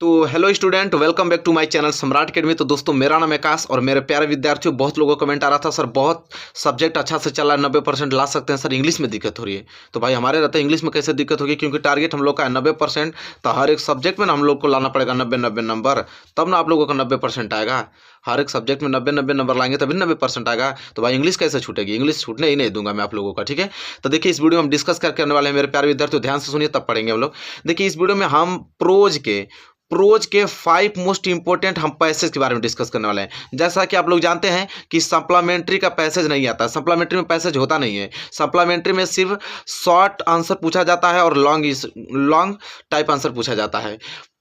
तो hello student, welcome back to my channel Samrat Academy. तो दोस्तों, मेरा नाम है आकाश और मेरे प्यारे विद्यार्थियों, बहुत लोगों का कमेंट आ रहा था सर बहुत सब्जेक्ट अच्छा से चला है, 90% ला सकते हैं सर, इंग्लिश में दिक्कत हो रही है। तो भाई हमारे रहते हैं इंग्लिश में कैसे दिक्कत होगी, क्योंकि टारगेट हम लोग का है 90%। तो हर एक सब्जेक्ट में ना हम लोग को लाना पड़ेगा 90-90 नंबर, तब ना आप लोगों का 90% आएगा। हर एक सब्जेक्ट में 90-90 नंबर लाएंगे तभी 90% आएगा। तो भाई इंग्लिश कैसे छूटेगी, इंग्लिश छूटने ही नहीं दूंगा मैं आप लोगों का, ठीक है। तो देखिए इस वीडियो में हम डिस्कस करने वाले हैं मेरे प्यारे विद्यार्थियों, ध्यान से सुनिए तब पढ़ेंगे हम लोग। देखिए इस वीडियो में हम प्रोज के 5 मोस्ट इंपोर्टेंट हम पैसेज के बारे में डिस्कस करने वाले हैं। जैसा कि आप लोग जानते हैं कि सप्लीमेंट्री का पैसेज नहीं आता, सप्लीमेंट्री में पैसेज होता नहीं है। सप्लीमेंट्री में सिर्फ शॉर्ट आंसर पूछा जाता है और लॉन्ग टाइप आंसर पूछा जाता है।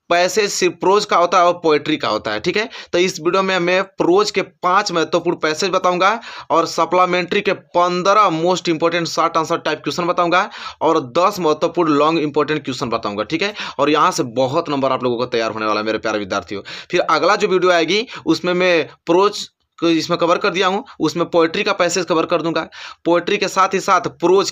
पैसेज सिर्फ प्रोज का होता है और पोएट्री का होता है, ठीक है। तो इस वीडियो में मैं प्रोज के 5 महत्वपूर्ण पैसेज बताऊंगा और सप्लीमेंट्री के 15 most important short answer type question बताऊंगा और 10 महत्वपूर्ण लॉन्ग इंपोर्टेंट क्वेश्चन बताऊंगा, ठीक है। और यहां से बहुत नंबर आप लोगों को तैयार होने वाला है मेरे प्यारे विद्यार्थियों। फिर अगला जो वीडियो आएगी उसमें मैं प्रोज को इसमें कवर कर दिया हूं, उसमें पोएट्री का पैसेज कवर कर दूंगा। पोएट्री के साथ ही साथ प्रोज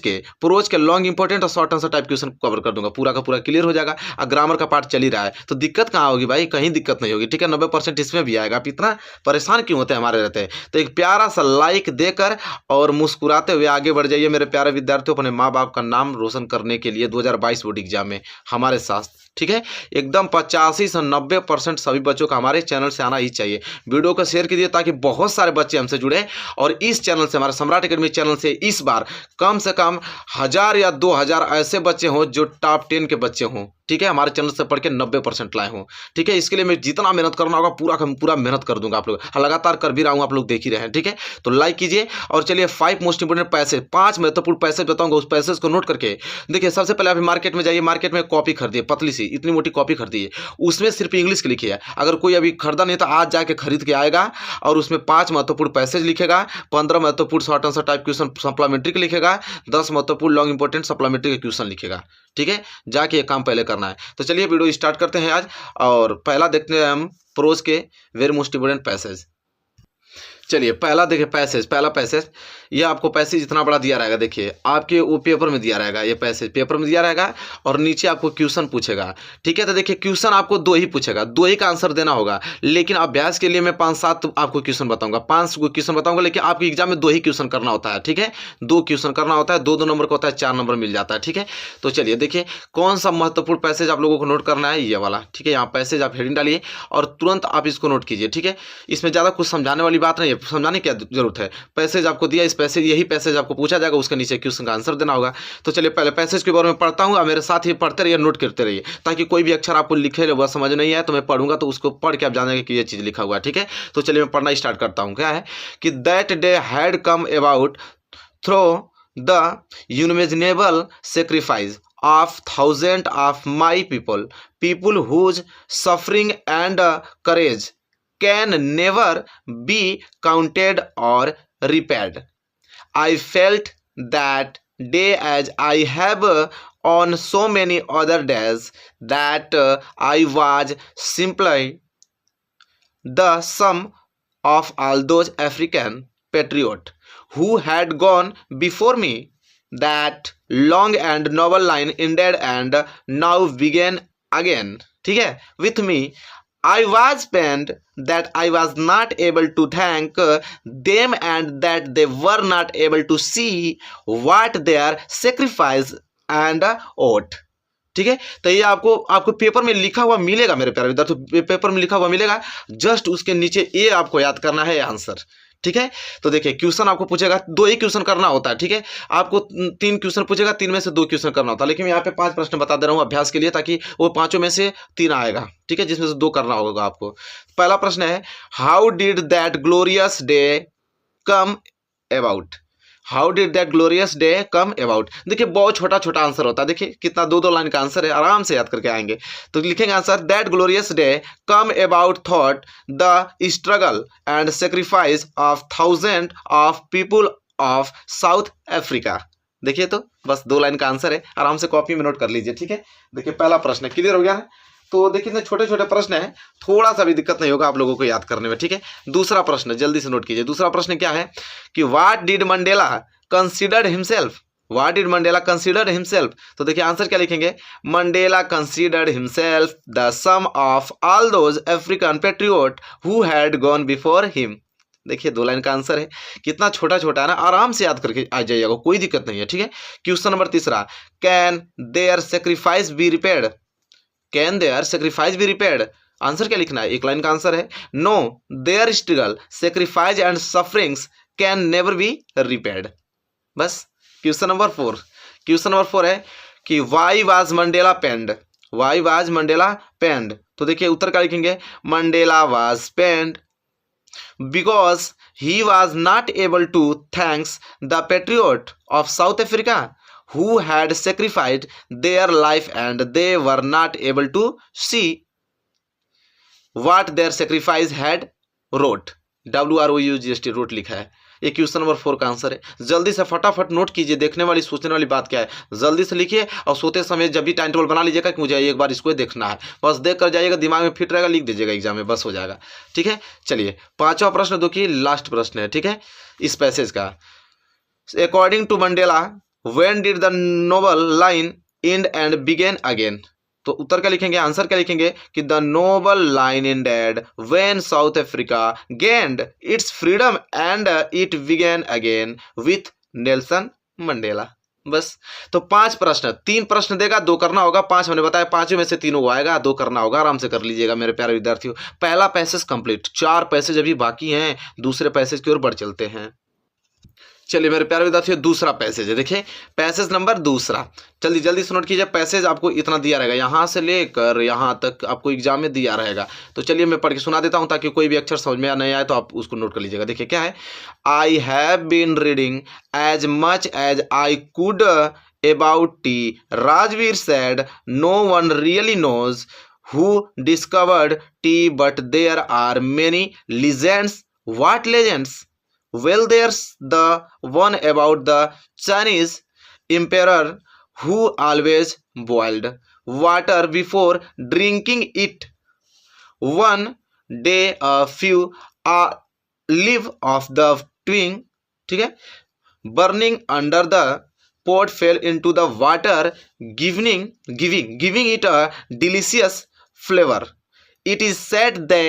के लॉन्ग इंपोर्टेंट और short answer type question cover कर दूंगा, पूरा का पूरा क्लियर हो जाएगा। और ग्रामर का पार्ट चल ही रहा है तो दिक्कत कहाँ होगी भाई, कहीं दिक्कत नहीं होगी, ठीक है। 90% इसमें भी आएगा। आप इतना परेशान क्यों होते हैं हमारे रहते हैं। तो एक प्यारा सा लाइक देकर और मुस्कुराते हुए आगे बढ़ जाइए मेरे प्यारे विद्यार्थियों, अपने माँ बाप का नाम रोशन करने के लिए 2022 बोर्ड एग्जाम में हमारे साथ, ठीक है। एकदम 85 से 90% सभी बच्चों का हमारे चैनल से आना ही चाहिए। वीडियो को शेयर कीजिए ताकि बहुत सारे बच्चे हमसे जुड़े और इस चैनल से, हमारे सम्राट अकेडमी चैनल से इस बार कम से कम 1000 या 2000 ऐसे बच्चे हों जो टॉप 10 के बच्चे हों, ठीक है। हमारे चैनल से पढ़ के 90% लाए हों, ठीक है। इसके लिए मैं जितना मेहनत करना होगा पूरा मेहनत कर दूंगा। आप लोग लगातार कर भी रहा हूँ, आप लोग देख ही रहे हैं, ठीक है। तो लाइक कीजिए और चलिए 5 मोस्ट इंपोर्टेंट पैसेज, 5 महत्वपूर्ण पैसेज बताऊंगा। उस पैसेज को नोट करके देखिए। सबसे पहले अभी मार्केट में जाइए, मार्केट में कॉपी खरीदिए, पतली सी इतनी मोटी कॉपी खरीदिए, उसमें सिर्फ इंग्लिश की लिखी है। अगर कोई अभी खरीदा नहीं तो आज जाके खरीद के आएगा और उसमें 5 महत्वपूर्ण पैसेज लिखेगा, 15 महत्वपूर्ण short answer type question supplementary के लिखेगा, 10 महत्वपूर्ण लॉन्ग इंपोर्टेंट सप्लीमेंट्री के क्वेश्चन लिखेगा, ठीक है। जाके ये काम पहले करना है। तो चलिए वीडियो स्टार्ट करते हैं आज और पहला देखते हैं हम प्रोज के वेरी मोस्ट इंपोर्टेंट पैसेज। चलिए पहला देखिए पैसेज, पहला पैसेज ये आपको पैसेज इतना बड़ा दिया रहेगा, देखिए आपके वो पेपर में दिया रहेगा, ये पैसेज पेपर में दिया रहेगा और नीचे आपको क्वेश्चन पूछेगा, ठीक है। तो देखिए क्वेश्चन आपको 2 ही पूछेगा, 2 ही का आंसर देना होगा। लेकिन अभ्यास के लिए मैं 5-7 आपको क्वेश्चन बताऊंगा, 5 क्वेश्चन बताऊंगा, लेकिन आपके एग्जाम में 2 ही क्वेश्चन करना होता है, ठीक है। 2 क्वेश्चन करना होता है, 2-2 नंबर का होता है, 4 नंबर मिल जाता है, ठीक है। तो चलिए देखिए कौन सा महत्वपूर्ण पैसेज आप लोगों को नोट करना है, ये वाला, ठीक है। यहाँ पैसेज आप हेडिंग डालिए और तुरंत आप इसको नोट कीजिए, ठीक है। इसमें ज़्यादा कुछ समझाने वाली बात नहीं है, समझाने की जरूरत है। पैसेज आपको दिया, इस पैसेज यही पैसेज आपको पूछा जाएगा, उसके नीचे क्वेश्चन का आंसर देना होगा। तो चलिए पहले पैसेज के बारे में पढ़ता हूँ, मेरे साथ ही पढ़ते रहिए, नोट करते रहिए, ताकि कोई भी अक्षर आपको लिखे वह समझ नहीं आए तो मैं पढ़ूंगा तो उसको पढ़ के आप जानेंगे कि ये चीज़ लिखा हुआ है, ठीक है। तो चलिए मैं पढ़ना स्टार्ट करता हूँ। क्या है कि that day had come about through the unimaginable sacrifice of thousands of my people whose suffering and courage can never be counted or repaid. I felt that day as I have on so many other days that I was simply the sum of all those African patriots who had gone before me. That long and noble line ended and now began again, ठीक है, with me. I was pained that I was not able to thank them and that they were not able to see what their sacrifice and ought, ठीक है। तो ये आपको paper में लिखा हुआ मिलेगा मेरे प्यारे विद्यार्थियों, पेपर में लिखा हुआ मिलेगा, जस्ट उसके नीचे ये आपको याद करना है आंसर, ठीक है। तो देखिए क्वेश्चन आपको पूछेगा, 2 ही क्वेश्चन करना होता है, ठीक है। आपको 3 क्वेश्चन पूछेगा, 3 में से 2 क्वेश्चन करना होता है, लेकिन यहाँ पे 5 प्रश्न बता दे रहा हूँ अभ्यास के लिए, ताकि वो 5 में से 3 आएगा, ठीक है, जिसमें से 2 करना होगा आपको। पहला प्रश्न है how did that glorious day come about, how did that glorious day come about. देखिए बहुत छोटा छोटा आंसर होता है, देखिए कितना 2-2 लाइन का आंसर है, आराम से याद करके आएंगे। तो लिखेंगे answer that glorious day come about thought the struggle and sacrifice of thousand of people of south Africa. देखिए तो बस 2 लाइन का आंसर है, आराम से कॉपी में नोट कर लीजिए, ठीक है। देखिए पहला प्रश्न क्लियर हो गया है। तो देखिए इतने छोटे छोटे प्रश्न है, थोड़ा सा भी दिक्कत नहीं होगा आप लोगों को याद करने में, ठीक है। दूसरा प्रश्न जल्दी से नोट कीजिए। दूसरा प्रश्न क्या है कि what did Mandela considered himself, what did Mandela consider himself, तो देखिए आंसर क्या लिखेंगे, Mandela considered himself the sum of all those African patriot who had gone before him. देखिए 2 लाइन का आंसर है, कितना छोटा छोटा है ना, आराम से याद करके आ जाइएगा, कोई दिक्कत नहीं है, ठीक है। क्वेश्चन नंबर तीसरा, can their sacrifice be repaired, can their sacrifice be repaired, answer क्या लिखना है, 1 लाइन का आंसर है, no their struggle sacrifice and sufferings can never be repaired. बस। क्वेश्चन नंबर 4, क्वेश्चन नंबर 4 है कि why was Mandela pained, why was Mandela pained, तो देखिए उत्तर क्या लिखेंगे, Mandela was pained because he was not able to thank the patriot of South Africa who had sacrificed their life and they were not able to see what their sacrifice had wrote, WROUGST wrote लिखा है। ये question number 4 का answer है। जल्दी से फटाफट note कीजिए, देखने वाली सोचने वाली बात क्या है, जल्दी से लिखिए और सोते समय जब भी टाइम टेबल बना लीजिएगा कि मुझे एक बार इसको देखना है, बस देख कर जाइएगा, दिमाग में फिट रहेगा, लिख दीजिएगा एग्जाम में, बस हो जाएगा, ठीक है। चलिए 5वां प्रश्न देखिए, लास्ट प्रश्न है, ठीक है, इस पैसेज का। According to Mandela when did the noble line end and began again, तो उत्तर क्या लिखेंगे, आंसर क्या लिखेंगे कि the noble line ended when South Africa gained its freedom and it began again with Nelson Mandela. बस। तो 5 प्रश्न, 3 प्रश्न देगा, 2 करना होगा, 5 मैंने बताया, 5 में से 3 वो आएगा, 2 करना होगा, आराम से कर लीजिएगा मेरे प्यारे विद्यार्थियों। पहला पैसेज कंप्लीट, 4 पैसेज अभी बाकी हैं, दूसरे पैसेज की ओर बढ़ चलते हैं। चलिए मेरे प्यारे विद्यार्थियों, दूसरा पैसेज है, देखिए पैसेज नंबर दूसरा, जल्दी जल्दी से नोट कीजिए। पैसेज आपको इतना दिया रहेगा, यहाँ से लेकर यहाँ तक आपको एग्जाम में दिया रहेगा, तो चलिए मैं पढ़ के सुना देता हूँ ताकि कोई भी अक्षर समझ में नहीं आए तो आप उसको नोट कर लीजिएगा। देखिए क्या है, I have been reading as much as I could about tea, Rajvir said no one really knows who discovered tea but there are many legends, what legends, well there's the one about the Chinese emperor who always boiled water before drinking it, one day a few leaf of the twig, ठीक है, burning under the pot fell into the water giving it a delicious flavor, it is said they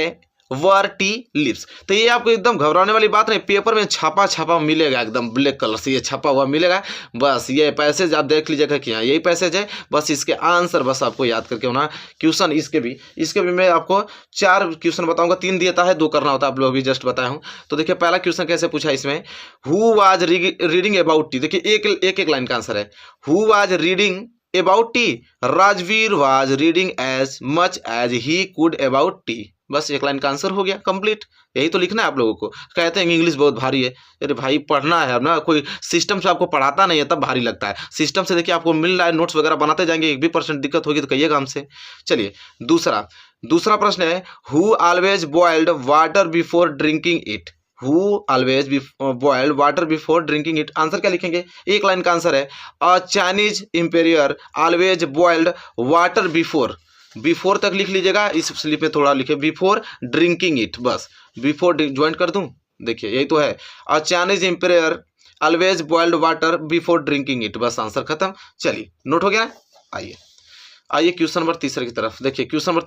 were T lips. तो ये आपको एकदम घबराने वाली बात नहीं, पेपर में छापा मिलेगा, एकदम ब्लैक कलर से ये छापा हुआ मिलेगा। बस ये पैसेज आप देख लीजिएगा कि हाँ यही पैसेज है, बस इसके आंसर बस आपको याद करके होना। क्वेश्चन इसके भी मैं आपको 4 क्वेश्चन बताऊंगा, 3 देता है, 2 करना होता है, आप लोग भी जस्ट बताया हूँ। तो देखिए पहला क्वेश्चन कैसे पूछा इसमें, who was reading about tea, देखिए एक लाइन का आंसर है, who was reading about tea, Rajvir was reading as much as he could about tea. बस 1 लाइन का आंसर हो गया कंप्लीट। यही तो लिखना है आप लोगों को। कहते हैं इंग्लिश बहुत भारी है, अरे भाई पढ़ना है ना, कोई सिस्टम से आपको पढ़ाता नहीं है तब भारी लगता है। सिस्टम से देखिए आपको मिल रहा है, नोट्स वगैरह बनाते जाएंगे, 1 भी % दिक्कत होगी तो कहिएगा हमसे। चलिए दूसरा प्रश्न है, who always boiled water before drinking it, who always boiled water before drinking it, answer क्या लिखेंगे, 1 लाइन का आंसर है, a Chinese imperial always boiled water before तक लिख लीजिएगा, इस स्लिप में थोड़ा लिखे बिफोर ड्रिंकिंग इट, बस बिफोर ज्वाइंट कर दूं, देखिए यही तो है, a Chinese imperial always boiled water before drinking it, बस आंसर खत्म। चलिए नोट हो गया। आइए क्वेश्चन नंबर तीसरे की तरफ। देखिए क्वेश्चन नंबर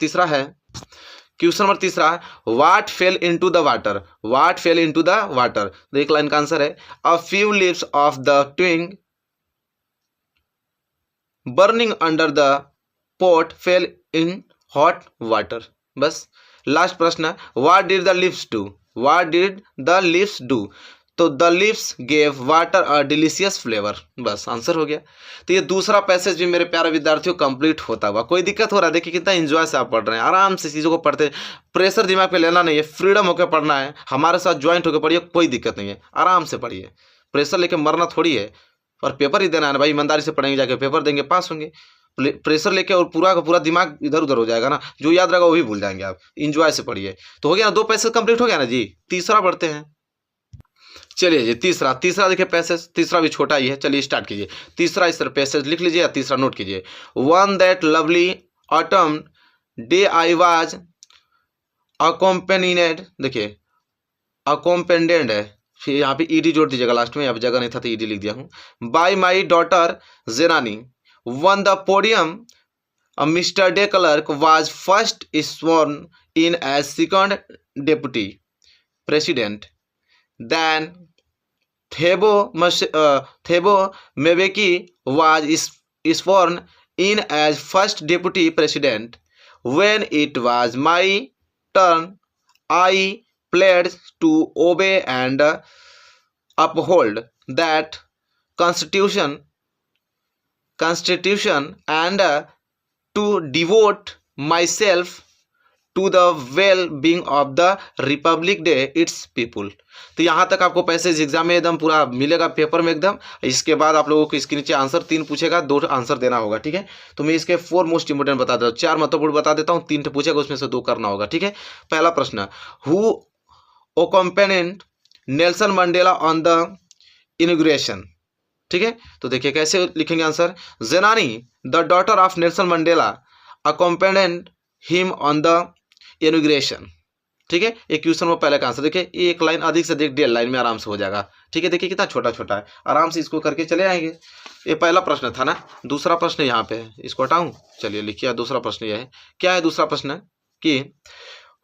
तीसरा, what fell into the water, what fell into the water, 1 line का आंसर है, a few leaves of the twig burning under the pot fell in hot water। बस। लास्ट प्रश्न, what did the leaves do, what did the leaves do, तो the leaves gave water a delicious flavor। बस answer हो गया। तो ये दूसरा passage भी मेरे प्यारे विद्यार्थियों कंप्लीट होता हुआ। कोई दिक्कत हो रहा है, देखिए कितना एंजॉय से आप पढ़ रहे हैं, आराम से चीज़ों को पढ़ते, प्रेशर दिमाग पे लेना नहीं है, फ्रीडम होकर पढ़ना है, हमारे साथ ज्वाइंट होकर पढ़िए, कोई दिक्कत नहीं है, आराम से पढ़िए, प्रेशर लेके मरना थोड़ी है, और पेपर ही देना है ना भाई, ईमानदारी से पढ़ेंगे, जाके पेपर देंगे, पास होंगे। प्रेशर लेके और पूरा का पूरा दिमाग इधर उधर हो जाएगा ना, जो याद रहेगा वही भूल जाएंगे आप। इंजॉय से पढ़िए। तो हो गया ना, 2 पैसेज कंप्लीट हो गया ना जी। तीसरा बढ़ते हैं। चलिए जी तीसरा देखिए पैसेज, तीसरा भी छोटा ही है। चलिए स्टार्ट कीजिए। तीसरा इस तरह पैसेज लिख लीजिए या तीसरा नोट कीजिए। On that lovely autumn day I was accompanied, देखिए अकॉम्पेंडेड है, फिर यहाँ पे ईडी जोड़ दीजिएगा लास्ट में, यहाँ पे जगह नहीं था तो ईडी लिख दिया हूँ। By my daughter Zenani on the podium, Mr de Klerk was first sworn in as second deputy president, then Thabo Mbeki was sworn in as first deputy president. When it was my turn, I pledged to obey and uphold that constitution and to devote myself to the well being of the republic day its people. तो यहाँ तक आपको passage exam में एकदम पूरा मिलेगा paper में एकदम। इसके बाद आप लोगों को इसके नीचे आंसर 3 पूछेगा, 2 आंसर देना होगा, ठीक है। तो मैं इसके 4 मोस्ट इंपोर्टेंट बता देता हूँ, 4 महत्वपूर्ण बता देता हूँ, 3 पूछेगा उसमें से 2 करना होगा, ठीक है। पहला प्रश्न, who accompanied Nelson Mandela on the inauguration, ठीक है। तो देखिए कैसे लिखेंगे answer, Zenani the daughter of Nelson Mandela accompanied him on the inauguration, ठीक है। एक क्वेश्चन में पहले का आंसर देखिए, एक लाइन अधिक से अधिक 1.5 लाइन में आराम से हो जाएगा, ठीक है। देखिए कितना छोटा छोटा है, आराम से इसको करके चले आएंगे। ये पहला प्रश्न था ना। दूसरा प्रश्न यहाँ पे है, इसको हटाऊं, चलिए लिखिए। दूसरा प्रश्न यह है, क्या है दूसरा प्रश्न कि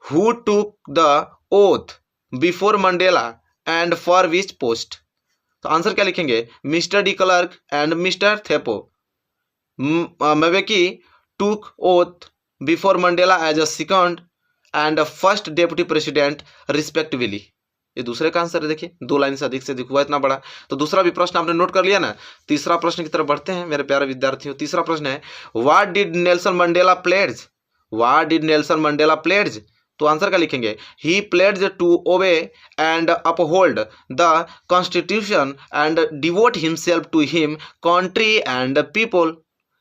who took the oath before Mandela and for which post. तो आंसर क्या लिखेंगे, Mr de Klerk and Mr Thabo Mbeki took oath before Mandela as a second and first deputy president respectively. ये दूसरे का आंसर है, देखिए 2 line से अधिक से अधिक हुआ इतना बड़ा। तो दूसरा भी प्रश्न आपने नोट कर लिया ना। तीसरा प्रश्न की तरफ बढ़ते हैं मेरे प्यारे विद्यार्थियों। तीसरा प्रश्न है, what did Nelson Mandela pledge, what did Nelson Mandela pledge. तो आंसर क्या लिखेंगे, he pledge to obey and uphold the constitution and devote himself to him country and people.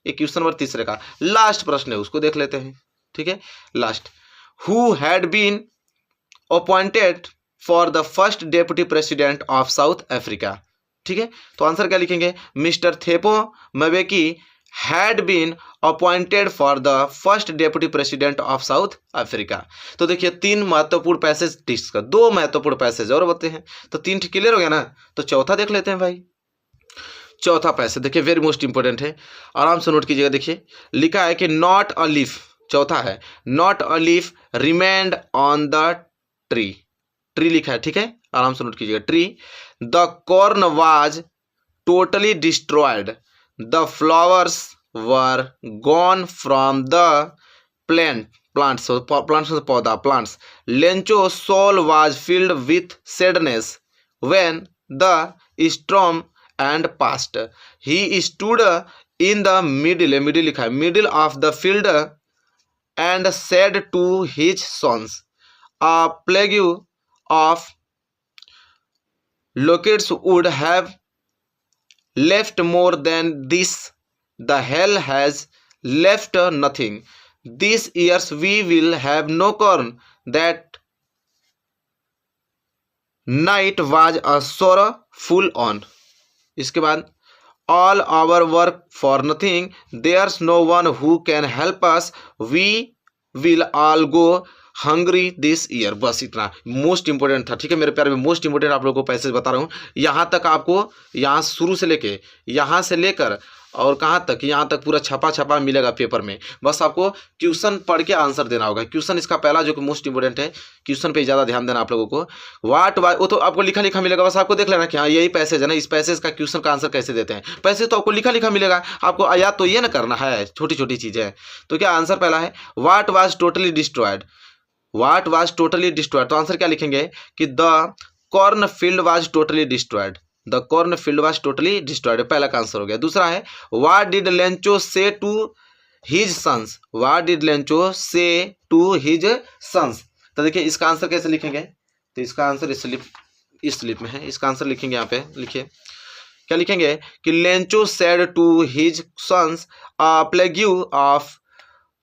एक क्वेश्चन नंबर तीसरे का लास्ट प्रश्न है, उसको देख लेते हैं, ठीक है। Last, who had been appointed for the first deputy president of South Africa, ठीक है। तो आंसर क्या लिखेंगे, mister Thabo मेबेकी had been appointed for the first deputy president of South Africa। तो देखिए 3 महत्वपूर्ण पैसेज डिस्कस, 2 महत्वपूर्ण पैसेज और बताते हैं, तो 3 क्लियर हो गया ना। तो चौथा देख लेते हैं भाई। चौथा पैसेज देखिए वेरी मोस्ट इंपोर्टेंट है, आराम से नोट कीजिएगा। देखिए लिखा है कि नॉट अ लीफ, चौथा है, not a leaf remained on the tree, tree लिखा है, ठीक है, आराम से नोट कीजिएगा। Tree, the corn was totally destroyed, the flowers were gone from the plants पौधा plants, Lencho soul was filled with sadness when the storm and past, he stood in the middle, middle लिखा है, middle of the field and said to his sons, a plague of locusts would have left more than this, the hell has left nothing, this years we will have no corn, that night was a sorrowful on। इसके बाद all our work for nothing, there's no one who can help us, we will all go hungry this year। बस इतना most important था, ठीक है मेरे प्यारे में। मोस्ट इंपोर्टेंट आप लोगों को पैसेज बता रहा हूँ। यहाँ तक आपको, यहाँ शुरू से लेके, यहाँ से लेकर और कहाँ तक, यहाँ तक पूरा छपा छपा मिलेगा पेपर में। बस आपको क्वेश्चन पढ़ के आंसर देना होगा। क्वेश्चन इसका पहला जो कि मोस्ट इंपोर्टेंट है, क्वेश्चन पे ज़्यादा ध्यान देना आप लोगों को। वाट वाई वो तो आपको लिखा लिखा मिलेगा, बस आपको देख लेना कि हाँ यही पैसेज है ना, इस पैसेज का क्वेश्चन का आंसर कैसे देते हैं। पैसेज तो आपको लिखा लिखा मिलेगा, आपको याद तो ये ना करना है, छोटी छोटी चीज़ें हैं। तो क्या आंसर पहला है, what was totally destroyed, what was totally destroyed. तो आंसर क्या लिखेंगे कि the corn field was totally destroyed, the corn field was totally destroyed, पहला का आंसर हो गया। दूसरा है, what did Lencho say to his sons, what did Lencho say to his sons. तो देखिए इसका आंसर कैसे लिखेंगे, तो इसका आंसर इस स्लिप में है, इसका आंसर लिखेंगे यहाँ पे, लिखिए क्या लिखेंगे कि Lencho said to his sons, a plague of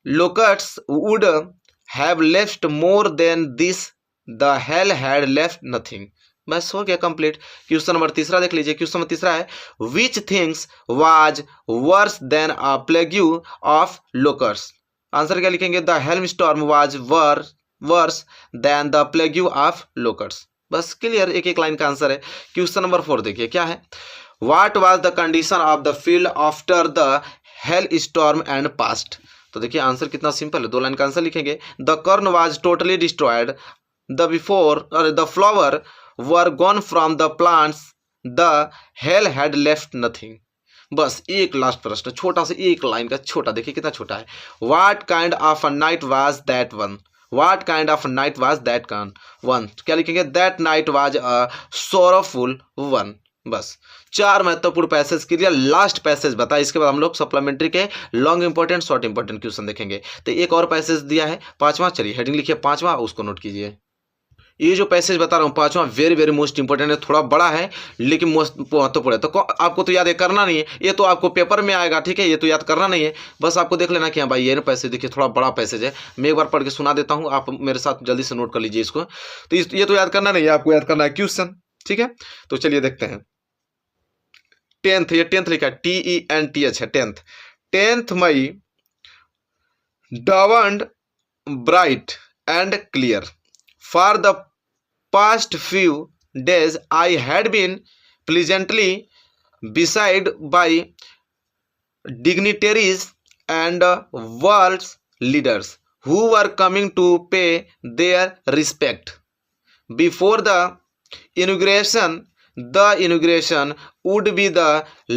locusts would have left more than this, the hail had left nothing. बस हो गया कंप्लीट। क्वेश्चन नंबर तीसरा देख लीजिए। क्वेश्चन नंबर तीसरा है, which things was worse than a plague of locusts. Answer क्या लिखेंगे, the hail storm was worse than the plague of locusts. बस क्लियर, एक एक लाइन का आंसर है। क्वेश्चन नंबर 4 देखिए क्या है। What was the condition of the field after the hell storm and past. तो देखिए आंसर कितना सिंपल है, 2 लाइन का आंसर लिखेंगे। द कर्न was totally destroyed, the flower were gone from the plants, the hail had left nothing. बस एक last प्रश्न छोटा सा, एक लाइन का छोटा, देखिए कितना छोटा है। What kind of a night was that one, what kind of night was that one, क्या लिखेंगे, that night was a sorrowful one. बस 4 महत्वपूर्ण पैसेज के लिए लास्ट पैसेज बता, इसके बाद हम लोग सप्लीमेंट्री के long important short important question देखेंगे। तो एक और पैसेज दिया है 5वां, चलिए हेडिंग लिखिए 5वां, उसको नोट कीजिए। ये जो पैसेज बता रहा हूँ 5वां वेरी वेरी मोस्ट इंपॉर्टेंट है, थोड़ा बड़ा है लेकिन मोस्ट महत्वपूर्ण है। तो आपको तो याद है करना नहीं है, ये तो आपको पेपर में आएगा, ठीक है, ये तो याद करना नहीं है, बस आपको देख लेना कि हाँ भाई ये ना पैसेज देखिए थोड़ा बड़ा पैसेज है। मैं एक बार पढ़ के सुना देता हूँ, आप मेरे साथ जल्दी से नोट कर लीजिए इसको। तो ये तो याद करना नहीं है, आपको याद करना है क्वेश्चन, ठीक है। तो चलिए देखते हैं। 10th, ये 10th लिखा है, TENTH है 10th May dawned bright and clear. For the past few days I had been pleasantly beside by dignitaries and world leaders who were coming to pay their respect. Before the inauguration would be the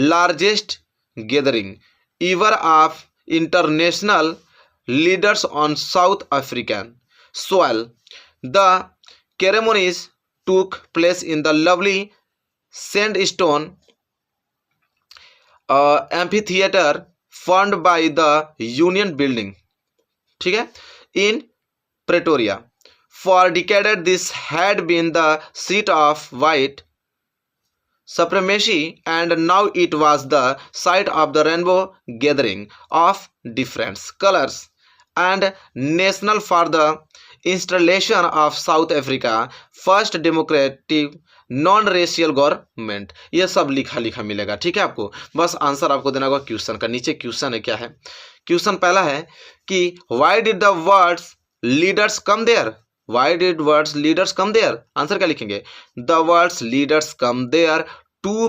largest gathering ever of international leaders on South African soil. The ceremonies took place in the lovely sandstone amphitheater formed by the Union Building, ठीक है, in Pretoria. For decades this had been the seat of white supremacy, and now it was the site of the rainbow gathering of different colors and national for the installation of South Africa first democratic non-racial government. ये सब लिखा लिखा मिलेगा, ठीक है। आपको बस answer आपको देना होगा क्वेश्चन का। नीचे क्वेश्चन है, क्या है क्वेश्चन। पहला है कि why did the words leaders come there, why did world's leaders come there, answer क्या लिखेंगे, the words leaders come there to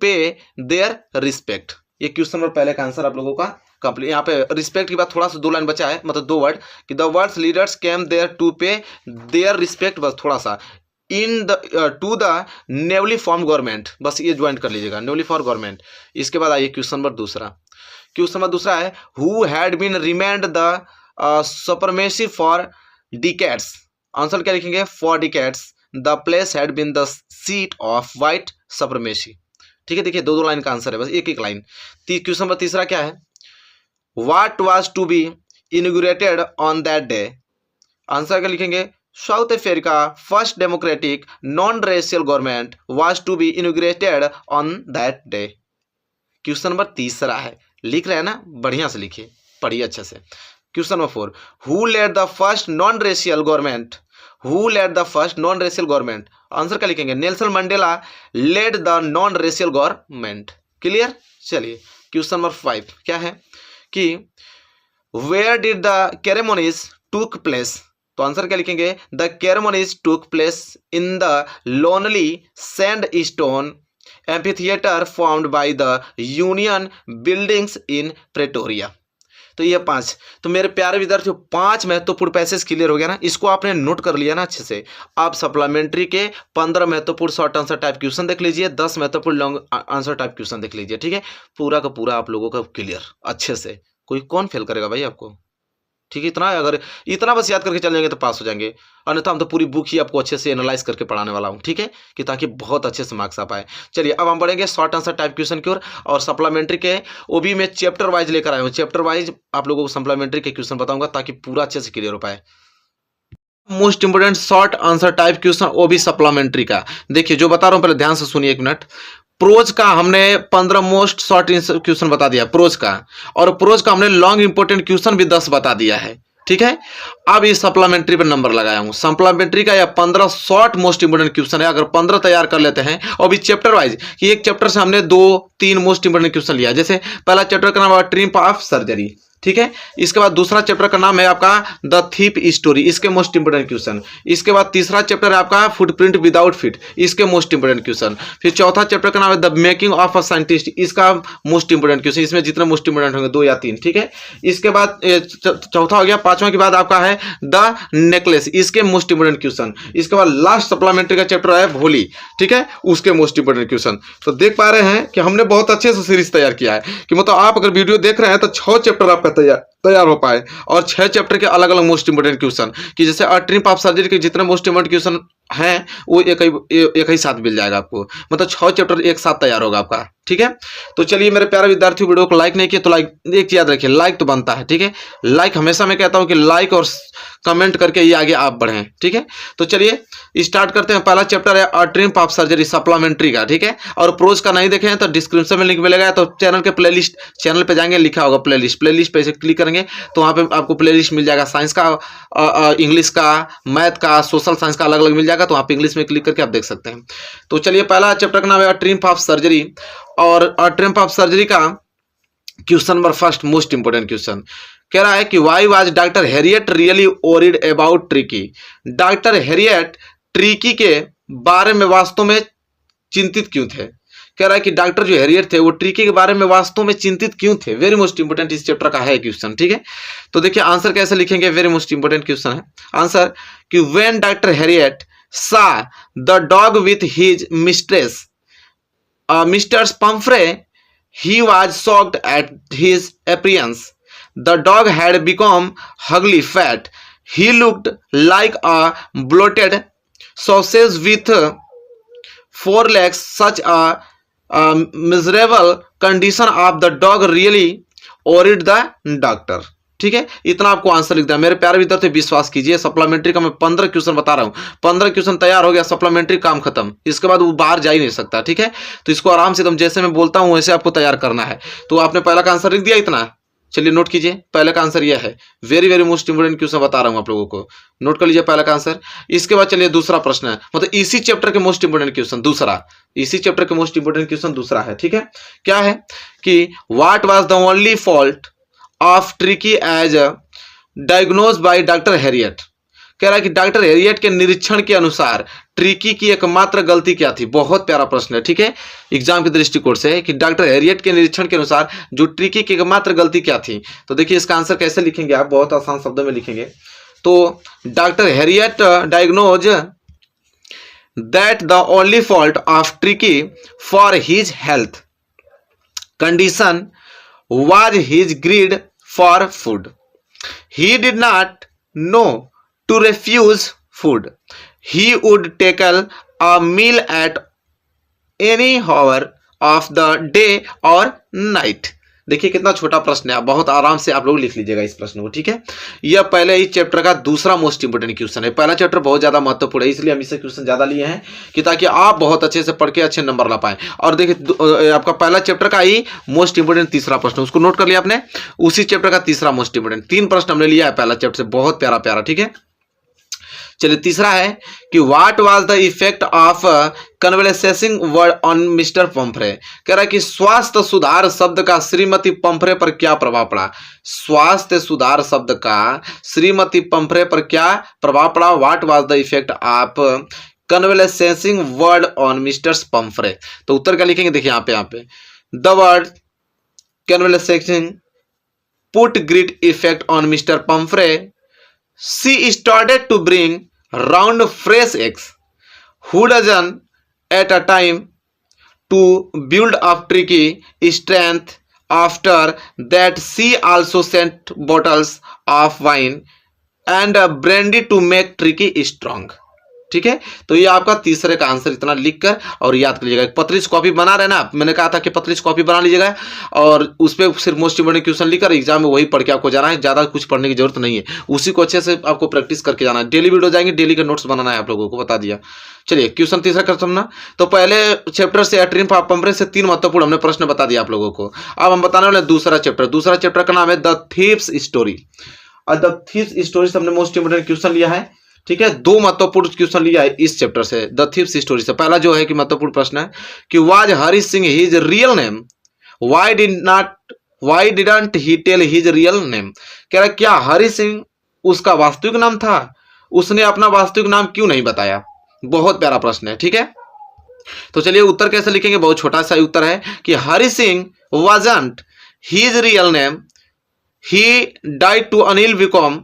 pay their respect. ये क्वेश्चन नंबर पहले का आंसर आप लोगों का कंप्लीट। यहाँ पे रिस्पेक्ट की बात थोड़ा सा 2 लाइन बचा है, मतलब 2 वर्ड कि the words leaders came there to pay their respect, बस थोड़ा सा in the to the newly formed government, बस ये ज्वाइन कर लीजिएगा, नेवली फॉर गवर्नमेंट। इसके बाद आइए क्वेश्चन नंबर दूसरा। क्वेश्चन नंबर दूसरा है who had been remained the supremacy for decades, answer क्या लिखेंगे, for decades the place had been the seat of white supremacy, ठीक है। देखिए 2 लाइन का आंसर है, बस एक एक लाइन। क्वेश्चन नंबर तीसरा क्या है, what was to be inaugurated on that day, answer क्या लिखेंगे, South Africa first democratic non racial government was to be inaugurated on that day. Question number तीसरा है, लिख रहे हैं ना, बढ़िया से लिखिए, पढ़िए अच्छे से। Question number 4 who led the first non racial government, who led the first non racial government, answer क्या लिखेंगे, Nelson Mandela led the non racial government. Clear. चलिए क्वेश्चन नंबर 5 क्या है कि where did the ceremonies took place, तो answer क्या लिखेंगे, the ceremonies took place in the lonely sandstone amphitheatre formed by the Union Buildings in Pretoria. तो ये 5, तो मेरे प्यारे विद्यार्थियों 5 महत्वपूर्ण पैसेज क्लियर हो गया ना, इसको आपने नोट कर लिया ना अच्छे से। आप सप्लीमेंट्री के 15 महत्वपूर्ण शॉर्ट आंसर टाइप क्वेश्चन देख लीजिए, 10 महत्वपूर्ण लॉन्ग आंसर टाइप क्वेश्चन देख लीजिए, ठीक है। पूरा का पूरा आप लोगों का क्लियर अच्छे से, कोई कौन फेल करेगा भाई आपको, ठीक है। अगर इतना बस याद करके चल जाएंगे तो पास हो जाएंगे, अन्यथा हम तो पूरी बुक ही आपको अच्छे से एनालाइज करके पढ़ाने वाला हूँ, ठीक है, कि ताकि बहुत अच्छे से मार्क्स आ पाए। चलिए अब हम बढ़ेंगे शॉर्ट आंसर टाइप क्वेश्चन की ओर, और सप्लीमेंट्री के वो भी मैं चैप्टर वाइज लेकर आया हूँ, चैप्टर वाइज आप लोगों को सप्लीमेंट्री के क्वेश्चन बताऊंगा ताकि पूरा अच्छे से क्लियर हो पाए। Most important short answer type question वो भी सप्लीमेंट्री का, देखिए जो बता रहा हूँ पहले ध्यान से सुनिए 1 मिनट। प्रोज का हमने 15 मोस्ट शॉर्ट क्वेश्चन बता दिया प्रोज का, और प्रोज का हमने लॉन्ग इंपोर्टेंट क्वेश्चन भी 10 बता दिया है, ठीक है। अब ये सप्लीमेंट्री पर नंबर लगाया हूं, सप्लीमेंट्री का यह 15 शॉर्ट मोस्ट इंपोर्टेंट क्वेश्चन है। अगर 15 तैयार कर लेते हैं, और भी चैप्टर वाइज कि एक चैप्टर से हमने 2-3 मोस्ट इंपोर्टेंट क्वेश्चन लिया, जैसे पहला चैप्टर का नाम है ट्रिम्प ऑफ सर्जरी, ठीक है। इसके बाद दूसरा चैप्टर का नाम है आपका द थीप स्टोरी, इसके मोस्ट इंपोर्टेंट क्वेश्चन। इसके बाद तीसरा चैप्टर है आपका फुटप्रिंट विदाउट फीट, इसके मोस्ट इंपोर्टेंट क्वेश्चन। फिर चौथा चैप्टर का नाम है the making of a scientist, इसका मोस्ट इंपोर्टेंट क्वेश्चन। इसमें जितने मोस्ट इंपोर्टेंट होंगे 2 या 3, ठीक है। इसके बाद चौथा हो गया। पांचवा के बाद आपका है द नेकलेस, इसके मोस्ट इंपोर्टेंट क्वेश्चन। इसके बाद लास्ट सप्लीमेंट्री का चैप्टर है भोली, ठीक है, उसके मोस्ट इंपोर्टेंट क्वेश्चन। तो देख पा रहे हैं कि हमने बहुत अच्छे से सीरीज तैयार किया है कि मतलब आप अगर वीडियो देख रहे हैं तो 6 चैप्टर आपका तैयार हो पाए और 6 चैप्टर के अलग अलग मोस्ट इंपोर्टेंट क्वेश्चन, कि जैसे ट्रिप ऑफ सर्जरी के जितने मोस्ट इंपोर्टेंट क्वेश्चन हैं वो एक ही साथ मिल जाएगा आपको, मतलब 6 चैप्टर एक साथ तैयार होगा आपका, ठीक है। तो चलिए मेरे प्यारे विद्यार्थियों, वीडियो को लाइक नहीं किया तो लाइक, एक याद रखिए, लाइक तो बनता है, ठीक है। लाइक हमेशा मैं कहता हूं कि लाइक और कमेंट करके ये आगे आप बढ़ें, ठीक है। तो चलिए स्टार्ट करते हैं। पहला चैप्टर है a trip of surgery supplementary का, ठीक है। और प्रोज का नहीं देखें तो डिस्क्रिप्शन में लिंक मिलेगा, तो चैनल के प्लेलिस्ट, चैनल पे जाएंगे लिखा होगा प्लेलिस्ट पे से क्लिक करेंगे तो वहां पे आपको प्लेलिस्ट मिल जाएगा, साइंस का, इंग्लिश का, मैथ का, सोशल साइंस का अलग अलग मिल जाएगा, तो वहां पे इंग्लिश में क्लिक करके आप देख सकते हैं। तो चलिए पहला चैप्टर का नाम है अ ट्रिप ऑफ सर्जरी, और अ ट्रिप ऑफ सर्जरी का question number first most important question कह रहा है कि why was doctor Harriet really worried about tricky. Doctor Harriet tricky के बारे में वास्तव में चिंतित क्यों थे। कह रहा है कि डॉक्टर जो हैरियट थे वो ट्रिकी के बारे में वास्तव में चिंतित क्यों थे। वेरी मोस्ट इंपोर्टेंट इस चैप्टर का है क्वेश्चन, ठीक है। तो देखिए आंसर कैसे लिखेंगे, वेरी मोस्ट इंपोर्टेंट क्वेश्चन है आंसर कि व्हेन डॉक्टर हैरियट सा the dog with his mistress misters Pomfrey he was shocked at his appearance. The dog had become ugly fat. He looked like a bloated sausage with 4 legs. Such a miserable condition of the dog really worried the doctor. ठीक है, इतना आपको answer लिख दिया। मेरे प्यारे विद्यार्थी विश्वास कीजिए, सप्लीमेंट्री का मैं 15 क्वेश्चन बता रहा हूं, 15 क्वेश्चन तैयार हो गया, सप्लीमेंट्री काम खत्म। इसके बाद वो बाहर जा ही नहीं सकता, ठीक है। तो इसको आराम से एकदम जैसे मैं बोलता हूं वैसे आपको तैयार करना है। तो आपने पहला का आंसर लिख दिया इतना, चलिए नोट कीजिए। पहले का आंसर यह है, very very most important question बता रहा हूं आप लोगों को, नोट कर लीजिए पहला का आंसर। इसके बाद चलिए दूसरा प्रश्न है, मतलब इसी चैप्टर के मोस्ट इंपोर्टेंट क्वेश्चन दूसरा, इसी चैप्टर के मोस्ट इंपोर्टेंट क्वेश्चन दूसरा है, ठीक है। क्या है कि what was the only fault of Tricki as diagnose by doctor Herriot. कह रहा है कि डॉक्टर हैरियट के निरीक्षण के अनुसार ट्रिकी की एकमात्र गलती क्या थी। बहुत प्यारा प्रश्न है, ठीक है, एग्जाम के दृष्टिकोण से कि डॉक्टर हैरियट के निरीक्षण के अनुसार जो ट्रिकी की एकमात्र गलती क्या थी। तो देखिए इसका आंसर कैसे लिखेंगे आप, बहुत आसान शब्दों में लिखेंगे। तो doctor Harriet diagnose that the only fault of tricky for his health condition was his greed for food. He did not know to refuse food. He would take a meal at any hour of the day or night. देखिए कितना छोटा प्रश्न है, बहुत आराम से आप लोग लिख लीजिएगा इस प्रश्न को, ठीक है। यह पहले इस चैप्टर का दूसरा मोस्ट इंपोर्टेंट क्वेश्चन है। पहला चैप्टर बहुत ज्यादा महत्वपूर्ण है, इसलिए हम इससे क्वेश्चन ज्यादा लिए हैं कि ताकि आप बहुत अच्छे से पढ़ के अच्छे नंबर ला पाएं। और देखिए आपका पहला चैप्टर का ही मोस्ट इंपोर्टेंट तीसरा प्रश्न, उसको नोट कर लिया आपने, उसी चैप्टर का तीसरा मोस्ट इंपोर्टेंट। 3 प्रश्न हमने लिया है पहला चैप्टर से, बहुत प्यारा प्यारा, ठीक है। चलिए तीसरा है कि what was the effect of convalescing word on Mr Pumphrey. कह रहा है कि स्वास्थ्य सुधार शब्द का श्रीमती पंफ्रे पर क्या प्रभाव पड़ा। स्वास्थ्य सुधार शब्द का श्रीमती पंफ्रे पर क्या प्रभाव पड़ा। What was the effect of convalescing word on Mr Pumphrey. तो उत्तर क्या लिखेंगे, देखिए यहाँ पे the word convalescing put great effect on Mr Pumphrey. She started to bring round fresh eggs, who dozen at a time, to build up Tricky strength. After that, she also sent bottles of wine and brandy to make Tricky strong. ठीक है, तो ये आपका तीसरे का answer इतना लिखकर और याद कर लीजिएगा। पतली सी कॉपी बना रहे ना आप, मैंने कहा था कि पतली सी कॉपी बना लीजिएगा और उस पर सिर्फ मोस्ट इंपोर्टेंट क्वेश्चन लिखकर एग्जाम में वही पढ़ के आपको जाना है। ज्यादा कुछ पढ़ने की जरूरत नहीं है, उसी को अच्छे से आपको प्रैक्टिस करके जाना है। डेली वीडियो जाएंगे, डेली का नोट्स बनाना है, आप लोगों को बता दिया। चलिए क्वेश्चन तीसरा कर समझना। तो पहले चैप्टर से ट्रिप ऑफ पंफ्रे से 3 महत्वपूर्ण हमने प्रश्न बता दिया आप लोगों को। अब हम बताने वाले दूसरा चैप्टर। दूसरा चैप्टर का नाम है द थीव्स स्टोरी। और द थीव्स स्टोरी से हमने मोस्ट इंपोर्टेंट क्वेश्चन लिया है, ठीक है। 2 महत्वपूर्ण क्वेश्चन लिया है इस चैप्टर से, द थीव्स स्टोरी से। पहला जो है कि महत्वपूर्ण प्रश्न है कि was Hari Singh his real name, why did not why didn't he tell his real name, कह रहा क्या हरि सिंह उसका वास्तविक नाम था, उसने अपना वास्तविक नाम क्यों नहीं बताया। बहुत प्यारा प्रश्न है, ठीक है। तो चलिए उत्तर कैसे लिखेंगे, बहुत छोटा सा उत्तर है कि Hari Singh wasn't his real name, he died to Anil Vikom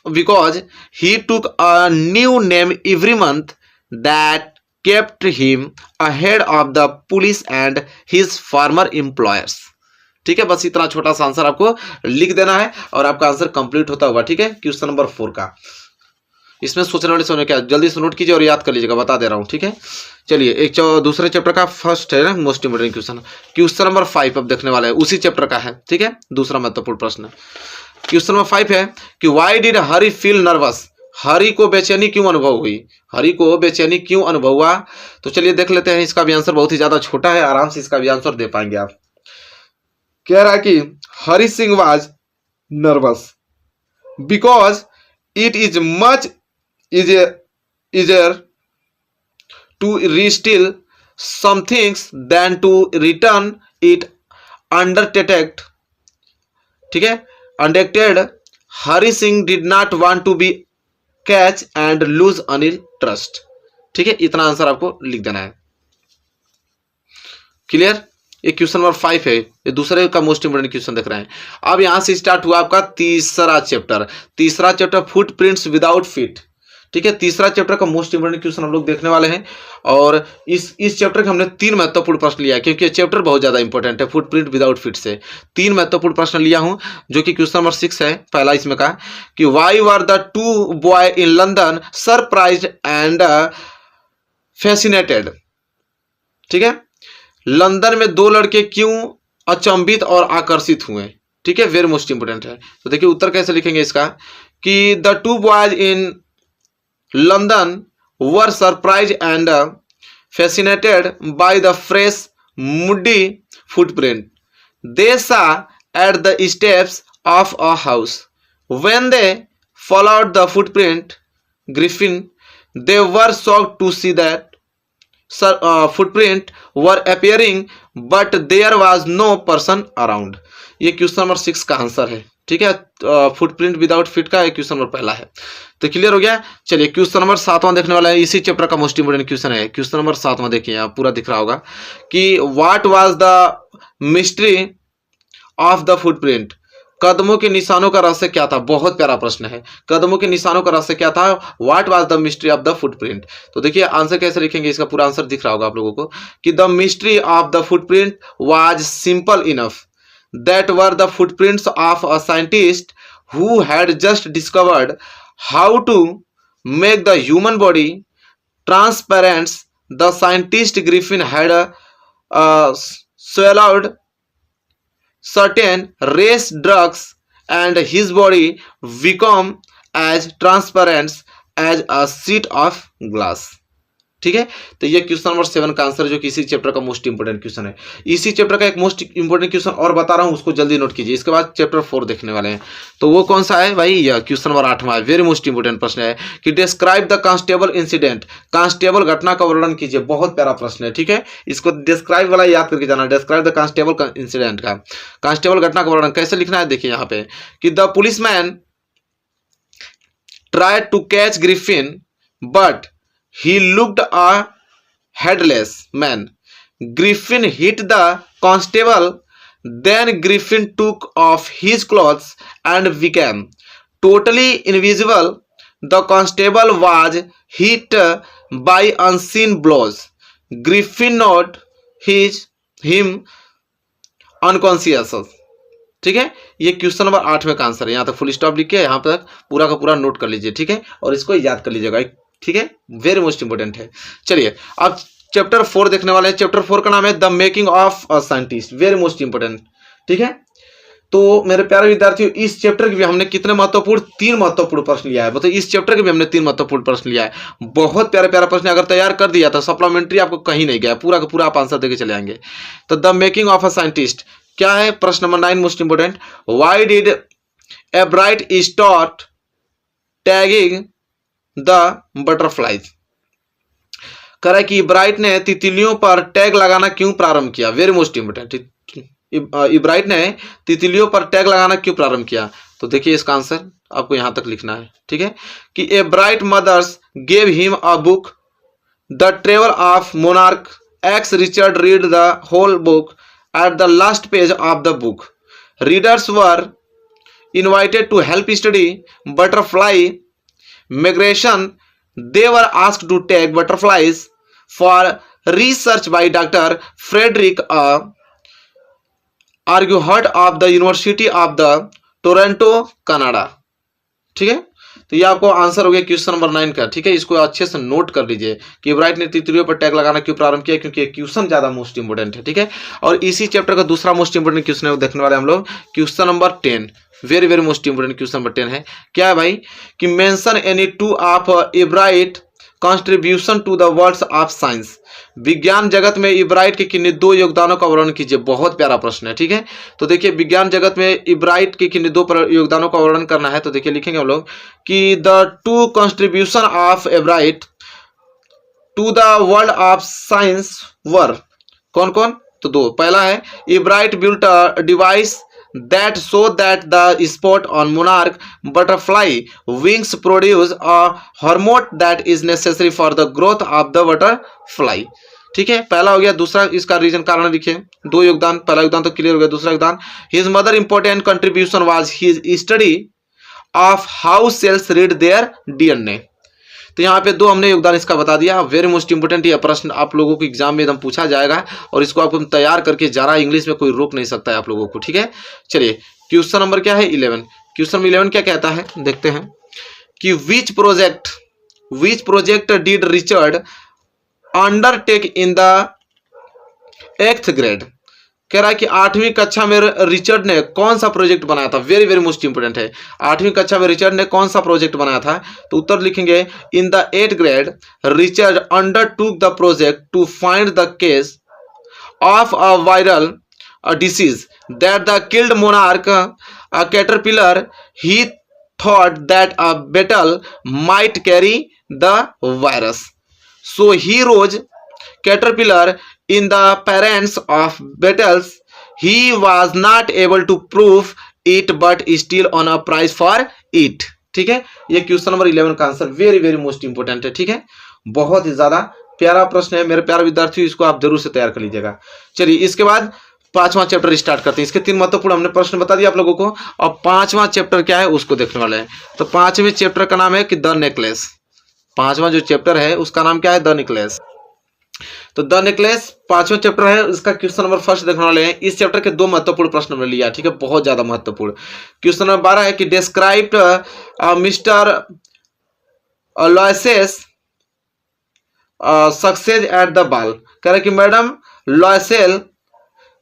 because he took a new name every month that kept him ahead of the police and his former employers। ठीक है, बस इतना छोटा सा आंसर आपको लिख देना है और आपका आंसर कंप्लीट होता हुआ, ठीक है, क्वेश्चन नंबर 4 का। इसमें सोचने वाले सोने क्या, जल्दी से नोट कीजिए और याद कर लीजिएगा, बता दे रहा हूं, ठीक है। चलिए एक दूसरे चैप्टर का फर्स्ट है ना most important question, question number 5 अब देखने वाला है, उसी चैप्टर का है, ठीक है, दूसरा महत्वपूर्ण प्रश्न। क्वेश्चन नंबर 5 है कि why did Hari feel nervous, Hari को बेचैनी क्यों अनुभव हुई, हरी को बेचैनी क्यों अनुभव हुआ। तो चलिए देख लेते हैं, इसका भी आंसर बहुत ही ज्यादा छोटा है, आराम से इसका भी आंसर दे पाएंगे आप। कह रहा है कि Hari Singh was nervous because it is much easier to re-steal some things than to return it undetected, ठीक है, undetected। Hari Singh did not want to be catch and lose Anil trust, ठीक है, इतना आंसर आपको लिख देना है। क्लियर, ये क्वेश्चन नंबर 5 है, ये दूसरे का मोस्ट इंपोर्टेंट क्वेश्चन देख रहे हैं। अब यहां से स्टार्ट हुआ आपका तीसरा चैप्टर फुटप्रिंट्स विदाउट फीट, ठीक है, तीसरा चैप्टर का मोस्ट इंपोर्टेंट क्वेश्चन हम लोग देखने वाले हैं। और इस चैप्टर के हमने 3 महत्वपूर्ण प्रश्न लिया है, क्योंकि ये चैप्टर बहुत ज्यादा इंपॉर्टेंट है। फुटप्रिंट विदाउट फीट से 3 महत्वपूर्ण प्रश्न लिया हूं, जो कि क्वेश्चन नंबर 6 है। पहला इसमें का कि why were the 2 boy in London surprised and fascinated, ठीक है, लंदन में 2 लड़के क्यों अचंभित और आकर्षित हुए, ठीक है, वेरी मोस्ट इंपोर्टेंट है। तो देखिए उत्तर कैसे लिखेंगे इसका कि the 2 boys in London were surprised and fascinated by the fresh, muddy footprint they saw at the steps of a house. When they followed the footprint, Griffin, they were shocked to see that footprint were appearing, but there was no person around। ये question number 6 का answer है, ठीक है, footprint without fit का question number पहला है। तो clear हो गया। चलिए क्वेश्चन नंबर 7वां देखने वाला है, इसी चैप्टर का मोस्ट इंपोर्टेंट क्वेश्चन है। क्वेश्चन नंबर 7वां देखिए, आप पूरा दिख रहा होगा कि what was the mystery of the footprint, कदमों के निशानों का रहस्य क्या था। बहुत प्यारा प्रश्न है, कदमों के निशानों का रहस्य क्या था, what was the mystery of the footprint. तो देखिए आंसर कैसे लिखेंगे, इसका पूरा आंसर दिख रहा होगा आप लोगों को कि the mystery of the footprint was simple enough, that were the footprints of a scientist who had just discovered how to make the human body transparent. The scientist Griffin had swallowed certain race drugs and his body became as transparent as a sheet of glass, ठीक है। तो ये question number 7 का answer, जो कि इसी chapter का most important question है। इसी चैप्टर का एक मोस्ट इंपोर्टेंट क्वेश्चन और बता रहा हूं, उसको जल्दी नोट कीजिए। इसके बाद चैप्टर 4 देखने वाले हैं, तो वो कौन सा है भाई, यह क्वेश्चन नंबर 8वां है, वेरी मोस्ट इंपोर्टेंट प्रश्न है कि describe the constable incident, constable घटना का वर्णन कीजिए। बहुत प्यारा प्रश्न है, ठीक है, इसको डिस्क्राइब वाला याद करके जाना, डिस्क्राइब द कांस्टेबल इंसिडेंट का, कांस्टेबल घटना का वर्णन कैसे लिखना है। देखिए यहाँ पे कि the policeman tried to catch Griffin but he looked a headless man. Griffin hit the constable, then Griffin took off his clothes and became totally invisible. The constable was hit by unseen blows. Griffin knocked him unconscious, ठीक है। ये question number 8 का answer है। यहाँ तक full stop लिख के यहाँ तक पूरा का पूरा नोट कर लीजिए, ठीक है, और इसको याद कर लीजिएगा, ठीक है, वेरी मोस्ट इंपोर्टेंट है। चलिए अब चैप्टर 4 देखने वाले हैं। चैप्टर 4 का नाम है the making of a scientist, very most important, ठीक है। तो मेरे प्यारे विद्यार्थियों, इस चैप्टर के भी हमने कितने महत्वपूर्ण 3 महत्वपूर्ण प्रश्न लिया है। मतलब इस चैप्टर के भी हमने 3 महत्वपूर्ण प्रश्न लिया है। बहुत प्यारे प्यारा प्रश्न, अगर तैयार कर दिया तो सप्लीमेंट्री आपको कहीं नहीं गया, पूरा का पूरा आप आंसर देके चले आएंगे। तो the making of a scientist क्या है, प्रश्न number 9 most important, why did a bright start tagging the butterflies, कह रहा है कि ब्राइट ने तितलियों पर टैग लगाना क्यों प्रारंभ किया, वेरी मोस्ट इंपोर्टेंट, इब्राइट ने तितलियों पर टैग लगाना क्यों प्रारंभ किया? तो देखिए इसका आंसर आपको यहां तक लिखना है, ठीक है, कि Ebright mother's gave him a book the travel of monarch X Richard read the whole book at the last page of the book readers were invited to help study butterfly migration. They were asked to take butterflies for research by Dr. Frederick Arguhart of the University of the Toronto, Canada. ठीक है, तो ये आपको answer हो गया question number 9 का, ठीक है। इसको अच्छे से नोट कर लीजिए कि इब्राइट ने तितलियों पर टैग लगाना क्यों प्रारंभ किया, क्योंकि क्वेश्चन ज्यादा मोस्ट इंपोर्टेंट है, ठीक है। और इसी चैप्टर का दूसरा मोस्ट इंपोर्टेंट क्वेश्चन है वो देखने वाले हम लोग, question number 10, very very most important question number 10 है। क्या है भाई कि mention any two of Ebright contribution to the world of science. विज्ञान जगत में इब्राइट के किन्हीं 2 योगदानों का वर्णन कीजिए। बहुत प्यारा प्रश्न है, ठीक है। तो देखिए विज्ञान जगत में इब्राइट के किन्हीं 2 योगदानों का वर्णन करना है, तो देखिए लिखेंगे हम लोग कि the 2 contribution of Ebright to the world of science were. कौन कौन? तो 2। पहला है Ebright built a device that show that the spot on monarch butterfly wings produce a hormone that is necessary for the growth of the butterfly। ठीक है, पहला हो गया। दूसरा इसका रीजन कारण लिखे, 2 योगदान, पहला योगदान तो क्लियर हो गया। दूसरा योगदान his mother important contribution was his study of how cells read their DNA. तो यहाँ पे 2 हमने योगदान इसका बता दिया। वेरी मोस्ट इंपोर्टेंट ये प्रश्न आप लोगों को एग्जाम में एकदम पूछा जाएगा और इसको आपको तैयार करके जाना, इंग्लिश में कोई रोक नहीं सकता है आप लोगों को, ठीक है। चलिए क्वेश्चन नंबर क्या है 11। क्वेश्चन नंबर 11 क्या कहता है देखते हैं कि which project did Richard undertake in the 8th grade. कह रहा है कि 8वीं कक्षा में रिचर्ड ने कौन सा प्रोजेक्ट बनाया था। वेरी वेरी मोस्ट इंपोर्टेंट है, 8वीं कक्षा में रिचर्ड ने कौन सा प्रोजेक्ट बनाया था। तो उत्तर लिखेंगे in the 8th grade Richard undertook the project to find the cause of a viral disease that the killed monarch caterpillar. He thought that a beetle might carry the virus, so he rose caterpillar in the parents of beetles. He was not able to prove it but still on a prize for it। ठीक है, ये question number 11 का answer very very most important है, ठीक है। बहुत ही ज्यादा प्यारा प्रश्न है मेरे प्यारे विद्यार्थियों, इसको आप जरूर से तैयार कर लीजिएगा। चलिए इसके बाद 5वां चैप्टर स्टार्ट करते हैं। इसके 3 महत्वपूर्ण हमने प्रश्न बता दिया आप लोगों को, और 5वां चैप्टर क्या है उसको देखने वाले हैं। तो 5वें चैप्टर का नाम है कि द नेकलेस। 5वां जो चैप्टर है उसका नाम क्या है, द नेकलेस। तो द नेकलेस 5वां चैप्टर है, इसका क्वेश्चन नंबर फर्स्ट देखने वाले हैं। इस चैप्टर के 2 महत्वपूर्ण प्रश्न हमने लिया, ठीक है, बहुत ज्यादा महत्वपूर्ण। क्वेश्चन नंबर 12 है कि describe Mr Loisel's success at the ball. कह रहा है कि मैडम लॉयसेल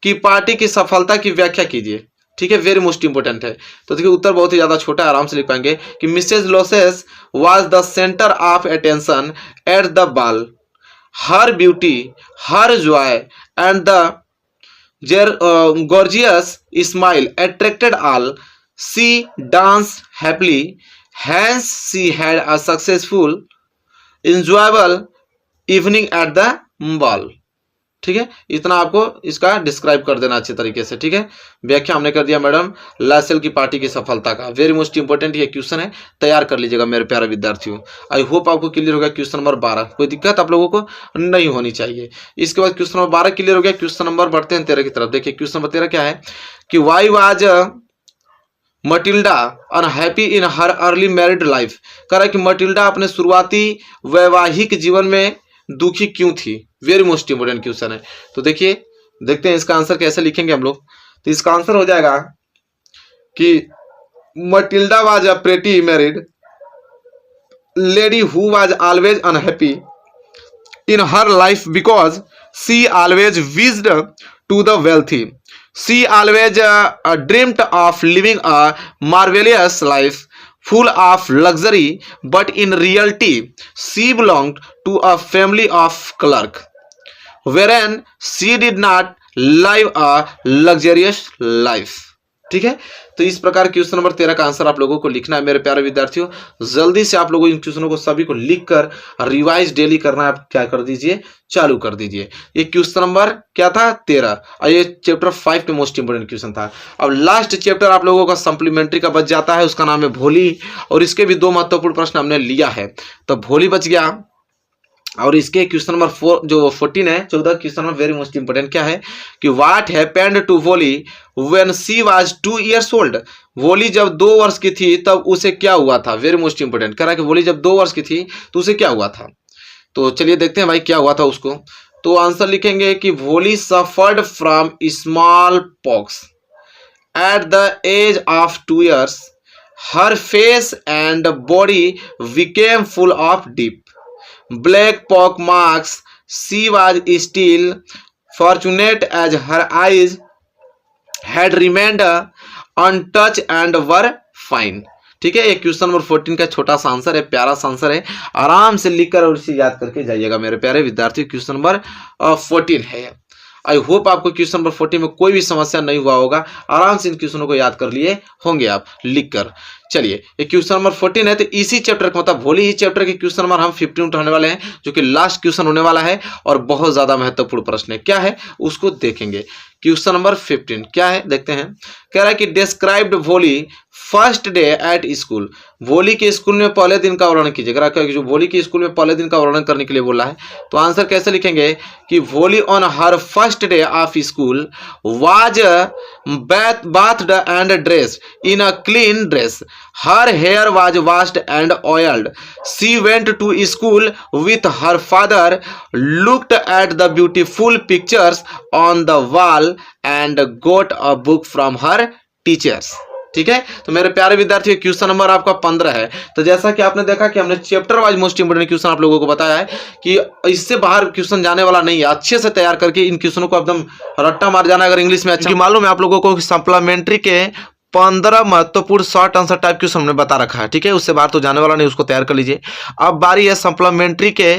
की पार्टी की सफलता की व्याख्या कीजिए, ठीक है। वेरी मोस्ट इंपोर्टेंट है। तो देखिए उत्तर बहुत ही ज्यादा छोटा है, आराम से लिख पाएंगे कि Mrs Loisel's was the centre of attention at the ball. Her beauty, her joy, and the gorgeous smile attracted all. She danced happily. Hence, she had a successful, enjoyable evening at the ball। ठीक है, इतना आपको इसका describe कर देना अच्छे तरीके से, ठीक है। व्याख्या हमने कर दिया मैडम लॉयसेल की पार्टी की सफलता का। वेरी मोस्ट इंपोर्टेंट ये क्वेश्चन है, तैयार कर लीजिएगा मेरे प्यारे विद्यार्थियों। आई होप आपको क्लियर हो गया क्वेश्चन नंबर 12, कोई दिक्कत आप लोगों को नहीं होनी चाहिए। इसके बाद क्वेश्चन नंबर 12 क्लियर हो गया। क्वेश्चन नंबर बढ़ते हैं 13 की तरफ। देखिए क्वेश्चन नंबर 13 क्या है कि why was Matilda unhappy in her early married life. कह रहा है कि मटिल्डा अपने शुरुआती वैवाहिक जीवन में दुखी क्यों थी। वेरी मोस्ट इंपोर्टेंट क्वेश्चन है। तो देखिए देखते हैं इसका आंसर कैसे लिखेंगे हम लोग। तो इसका आंसर हो जाएगा कि Matilda was a pretty married lady who was always unhappy in her life because she always wished to the wealthy. She always dreamt of living a marvelous life full of luxury, but in reality, she belonged to a family of clerks, wherein she did not live a luxurious life। ठीक है। तो इस प्रकार question number 13 का answer आप लोगों को लिखना है मेरे प्यारे विद्यार्थियों। जल्दी से आप लोगों इन क्वेश्चनों को सभी को लिखकर रिवाइज डेली करना आप क्या कर दीजिए, चालू कर दीजिए। ये क्वेश्चन नंबर क्या था 13 और ये चैप्टर 5 के मोस्ट इंपोर्टेंट क्वेश्चन था। अब लास्ट चैप्टर आप लोगों का सप्लीमेंट्री का बच जाता है, उसका नाम है भोली, और इसके भी 2 महत्वपूर्ण प्रश्न हमने लिया है। तो भोली बच गया, और इसके क्वेश्चन नंबर 4 जो 14 है, 14 question number very most important क्या है कि व्हाट हैपेंड टू वोली when she was 2 years old. वोली जब 2 वर्ष की थी तब उसे क्या हुआ था, वेरी मोस्ट इंपोर्टेंट कह रहा है कि वोली जब 2 वर्ष की थी तो उसे क्या हुआ था। तो चलिए देखते हैं भाई क्या हुआ था उसको। तो आंसर लिखेंगे कि वोली suffered from smallpox at the age of 2 years। Her face and body became full of deep black pock marks। She was still fortunate as her eyes had remained untouched and were fine। ठीक है, ये question number 14 का छोटा सा answer है, प्यारा सा answer है, आराम से लिखकर और इसे याद करके जाइएगा मेरे प्यारे विद्यार्थी। क्वेश्चन नंबर 14 है। आई होप आपको क्वेश्चन नंबर 14 में कोई भी समस्या नहीं हुआ होगा, आराम से इन क्वेश्चनों को याद कर लिए होंगे आप लिखकर। चलिए ये क्वेश्चन नंबर 14 है, तो इसी चैप्टर का मतलब भोली ही चैप्टर के क्वेश्चन नंबर हम 15 उठाने वाले हैं, जो कि लास्ट क्वेश्चन होने वाला है और बहुत ज्यादा महत्वपूर्ण प्रश्न है। क्या है उसको देखेंगे। क्वेश्चन नंबर 15 क्या है देखते हैं। कह रहा है कि डिस्क्राइब्ड वोली फर्स्ट डे एट स्कूल। वोली के स्कूल में पहले दिन का वर्णन कीजिए। जो वोली के स्कूल में पहले दिन का वर्णन करने के लिए बोला है, तो आंसर कैसे लिखेंगे कि वोली on her first day of school was bathed and dressed in a clean dress। Her hair was washed and oiled। She went to school with her father, looked at the beautiful pictures on the wall and got a book from her teachers। ठीक है, तो मेरे प्यारे विद्यार्थियों question number आपका 15 है। तो जैसा कि आपने देखा कि हमने chapter wise most important question आप लोगों को बताया है कि इससे बाहर क्वेश्चन जाने वाला नहीं है। अच्छे से तैयार करके इन क्वेश्चनों को एकदम रट्टा मार जाना। अगर इंग्लिश में अच्छा मालूम है आप लोगों को सप्लीमेंट्री के 15 महत्वपूर्ण शॉर्ट आंसर टाइप क्वेश्चन हमने बता रखा है। ठीक है, उससे बाहर तो जाने वाला नहीं, उसको तैयार कर लीजिए। अब बारी है सप्लीमेंट्री के,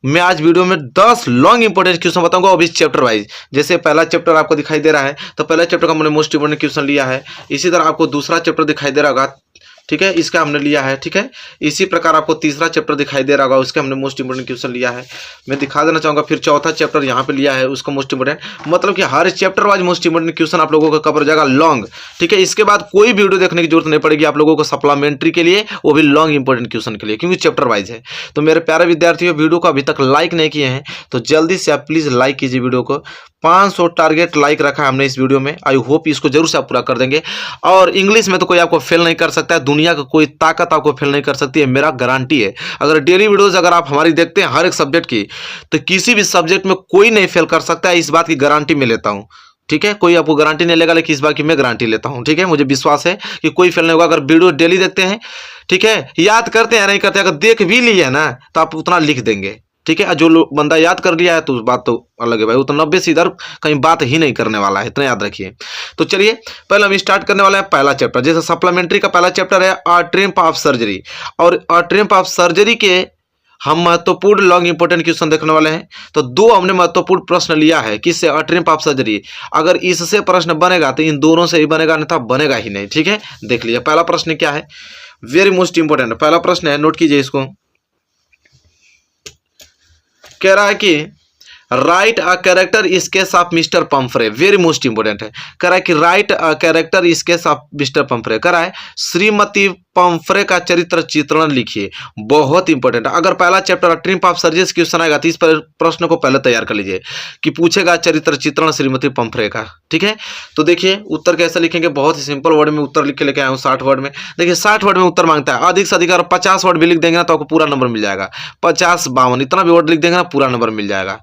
मैं आज वीडियो में 10 लॉन्ग इंपोर्टेंट क्वेश्चन बताऊंगा, और भी चैप्टर वाइज। जैसे पहला चैप्टर आपको दिखाई दे रहा है, तो पहला चैप्टर का हमने मोस्ट इंपोर्टेंट क्वेश्चन लिया है। इसी तरह आपको दूसरा चैप्टर दिखाई दे रहा होगा, ठीक है, इसका हमने लिया है। ठीक है, इसी प्रकार आपको तीसरा चैप्टर दिखाई दे रहा होगा, उसके हमने मोस्ट इंपोर्टेंट क्वेश्चन लिया है। मैं दिखा देना चाहूंगा, फिर चौथा चैप्टर यहाँ पे लिया है, उसका मोस्ट इंपोर्टेंट, मतलब कि हर chapter wise most important question आप लोगों को कवर हो जाएगा लॉन्ग। ठीक है, इसके बाद कोई वीडियो देखने की जरूरत नहीं पड़ेगी आप लोगों को सप्लीमेंट्री के लिए, वो भी लॉन्ग इंपोर्टेंट क्वेश्चन के लिए, क्योंकि चैप्टर वाइज है। तो मेरे प्यारे विद्यार्थियों, वीडियो को अभी तक लाइक नहीं किए हैं तो जल्दी से आप प्लीज लाइक कीजिए वीडियो को। 500 टारगेट लाइक रखा है हमने इस वीडियो में। आई होप इसको जरूर से आप पूरा कर देंगे। और इंग्लिश में तो कोई आपको फेल नहीं कर सकता है, दुनिया का कोई ताकत आपको फेल नहीं कर सकती है, मेरा गारंटी है। अगर डेली वीडियोस अगर आप हमारी देखते हैं हर एक सब्जेक्ट की, तो किसी भी सब्जेक्ट में कोई नहीं फेल कर सकता है, इस बात की गारंटी मैं लेता हूं। ठीक है, कोई आपको गारंटी नहीं लेगा, लेकिन इस बात की मैं गारंटी लेता हूं। ठीक है, मुझे विश्वास है कि कोई फेल नहीं होगा अगर वीडियो डेली देखते हैं। ठीक है, याद करते हैं नहीं करते, अगर देख भी लिए ना तो आप उतना लिख देंगे। ठीक है, जो बंदा याद कर लिया है तो उस बात तो अलग है भाई, वो तो 90 से इधर कहीं बात ही नहीं करने वाला है, इतना याद रखिए। तो चलिए पहले हम स्टार्ट करने वाले हैं पहला चैप्टर। जैसे सप्लीमेंट्री का पहला चैप्टर है अ ट्रिम्प ऑफ सर्जरी, और अ ट्रिम्प ऑफ सर्जरी के हम महत्वपूर्ण लॉन्ग इंपोर्टेंट क्वेश्चन देखने वाले हैं। तो 2 हमने महत्वपूर्ण प्रश्न लिया है, किससे, अ ट्रिम्प ऑफ सर्जरी। अगर इससे प्रश्न बनेगा तो इन दोनों से ही बनेगा, अन्यथा बनेगा ही नहीं। ठीक है, देख लीजिए पहला प्रश्न क्या है, वेरी मोस्ट इंपोर्टेंट पहला प्रश्न है, नोट कीजिए इसको। कह रहा है कि right a character sketch of mister Pomfrey, very most important है। कह रहा है कि right a character sketch of mister Pumphrey. कह रहा है श्रीमती पंफ्रे का चरित्र चित्रण लिखिए, बहुत इंपॉर्टेंट है। अगर पहला chapter triumph of surgery question आएगा तो इस प्रश्न को पहले तैयार कर लीजिए कि पूछेगा चरित्र चित्रण श्रीमती पंफ्रे का। ठीक है, तो देखिए उत्तर कैसे लिखेंगे, बहुत ही सिंपल वर्ड में उत्तर लिख के लेके आया हूँ 60 वर्ड में। देखिए 60 वर्ड में उत्तर मांगता है, अधिक से अधिक अगर 50 वर्ड भी लिख देंगे ना तो आपको पूरा नंबर मिल जाएगा। 50, 52 इतना भी वर्ड लिख देंगे ना पूरा नंबर मिल जाएगा।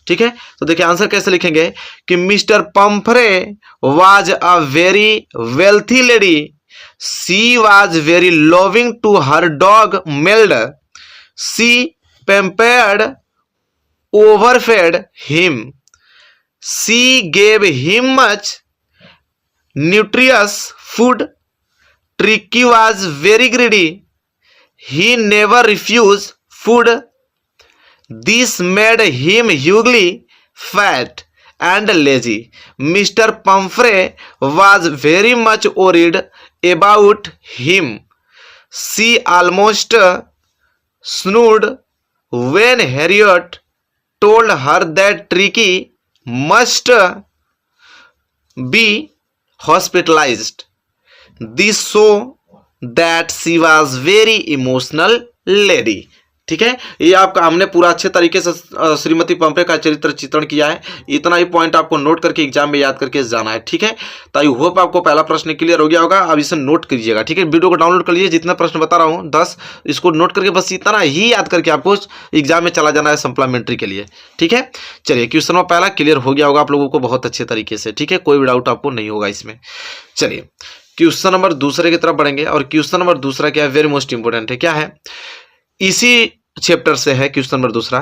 ठीक है, तो देखिए आंसर कैसे लिखेंगे कि Mr Pumphrey was a very wealthy lady, she was very loving to her dog मेल्ड, she pampered overfed him, she gave him much nutritious food, Tricki was very greedy, he never refuse food, this made him hugely fat and lazy. Mr. Pumphrey was very much worried about him. She almost snored when Harriet told her that Tricky must be hospitalized. This show that she was very emotional lady. ठीक है, ये आपका हमने पूरा अच्छे तरीके से श्रीमती पंपे का चरित्र चित्रण किया है। इतना ही पॉइंट आपको नोट करके एग्जाम में याद करके जाना है। ठीक है, तो आई होप आपको पहला प्रश्न क्लियर हो गया होगा। अब इसे नोट कीजिएगा। ठीक है, वीडियो को डाउनलोड कर लीजिए, जितना प्रश्न बता रहा हूँ 10 इसको नोट करके बस इतना ही याद करके आपको एग्जाम में चला जाना है सप्लीमेंट्री के लिए। ठीक है, चलिए क्वेश्चन नंबर पहला क्लियर हो गया होगा आप लोगों को बहुत अच्छे तरीके से। ठीक है, कोई भी डाउट आपको नहीं होगा इसमें। चलिए क्वेश्चन नंबर दूसरे की तरफ बढ़ेंगे और क्वेश्चन नंबर दूसरा क्या है, वेरी मोस्ट इंपोर्टेंट है। क्या है, इसी चैप्टर से है क्वेश्चन नंबर दूसरा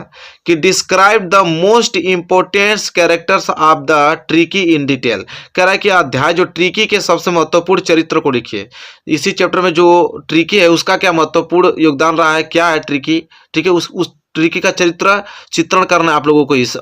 कि describe the most important characters of the tricky in detail. कह रहा है कि अध्याय जो ट्रिकी के सबसे महत्वपूर्ण चरित्र को लिखिए। इसी चैप्टर में जो ट्रिकी है उसका क्या महत्वपूर्ण योगदान रहा है, क्या है ट्रिकी। ठीक है, उस ट्रिकी का चरित्र चित्रण करना आप लोगों को इस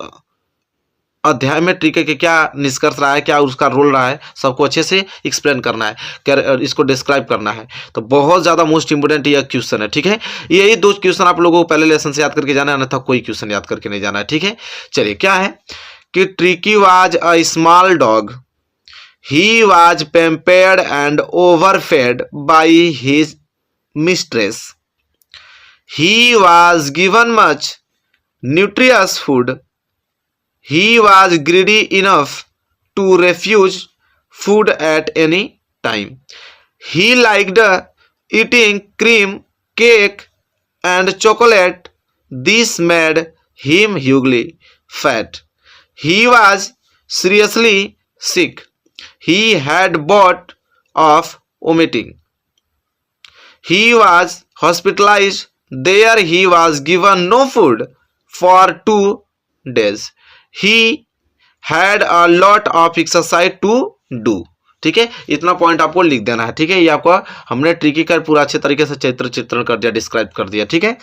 अध्याय में ट्रिकी के क्या निष्कर्ष रहा है, क्या उसका रोल रहा है, सबको अच्छे से एक्सप्लेन करना है, इसको डिस्क्राइब करना है। तो बहुत ज़्यादा मोस्ट इंपोर्टेंट यह क्वेश्चन है। ठीक है, यही 2 क्वेश्चन आप लोगों को पहले लेसन से याद करके जाना है, अन्यथा कोई क्वेश्चन याद करके नहीं जाना है। ठीक है, चलिए क्या है कि Tricki was a small dog, he was pampered and overfed by his mistress, he was given much nutritious food, he was greedy enough to refuse food at any time. He liked eating cream, cake, and chocolate. This made him hugely fat. He was seriously sick. He had bought of vomiting. He was hospitalized. There he was given no food for 2 days. He had a lot of exercise to do. ठीक है, इतना point आपको लिख देना है। ठीक है, ये आपको हमने ट्रिकी का पूरा अच्छे तरीके से चित्रण कर दिया, डिस्क्राइब कर दिया। ठीक है,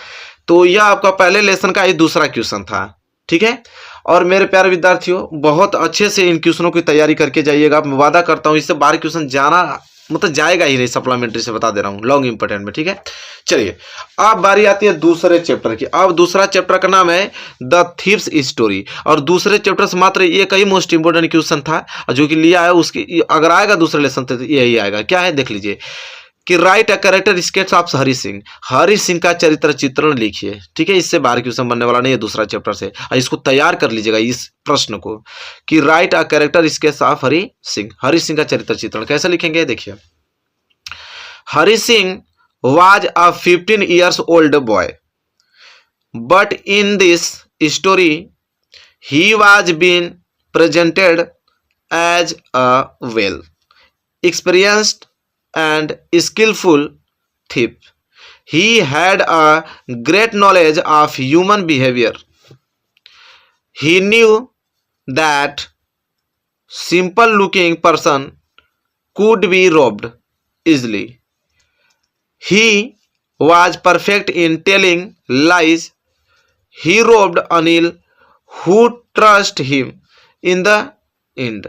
तो यह आपका पहले लेसन का ये दूसरा क्वेश्चन था। ठीक है, और मेरे प्यारे विद्यार्थियों बहुत अच्छे से इन क्वेश्चनों की तैयारी करके जाइएगा। मैं वादा करता हूँ इससे बाहर क्वेश्चन जाना मतलब जाएगा ही नहीं, सप्लीमेंट्री से बता दे रहा हूँ, लॉन्ग इंपोर्टेंट में। ठीक है, चलिए अब बारी आती है दूसरे चैप्टर की। अब दूसरा चैप्टर का नाम है द थीव्स स्टोरी, और दूसरे चैप्टर से मात्र एक ही मोस्ट इंपोर्टेंट क्वेश्चन था जो कि लिया है। उसकी अगर आएगा दूसरे लेसन तो यही आएगा। क्या है देख लीजिए कि right a character sketch of Hari Singh. Hari Singh का चरित्र चित्रण लिखिए। ठीक है, इससे बाहर क्वेश्चन बनने वाला नहीं है दूसरा चैप्टर से। इसको तैयार कर लीजिएगा इस प्रश्न को कि right a character sketch of Hari Singh. Hari Singh का चरित्र चित्रण कैसे लिखेंगे देखिए। Hari Singh was a 15 years old boy, but in this story he was being presented as a well experienced and skillful thief. He had a great knowledge of human behavior. He knew that simple looking person could be robbed easily. He was perfect in telling lies. He robbed Anil, who trusted him. In the end,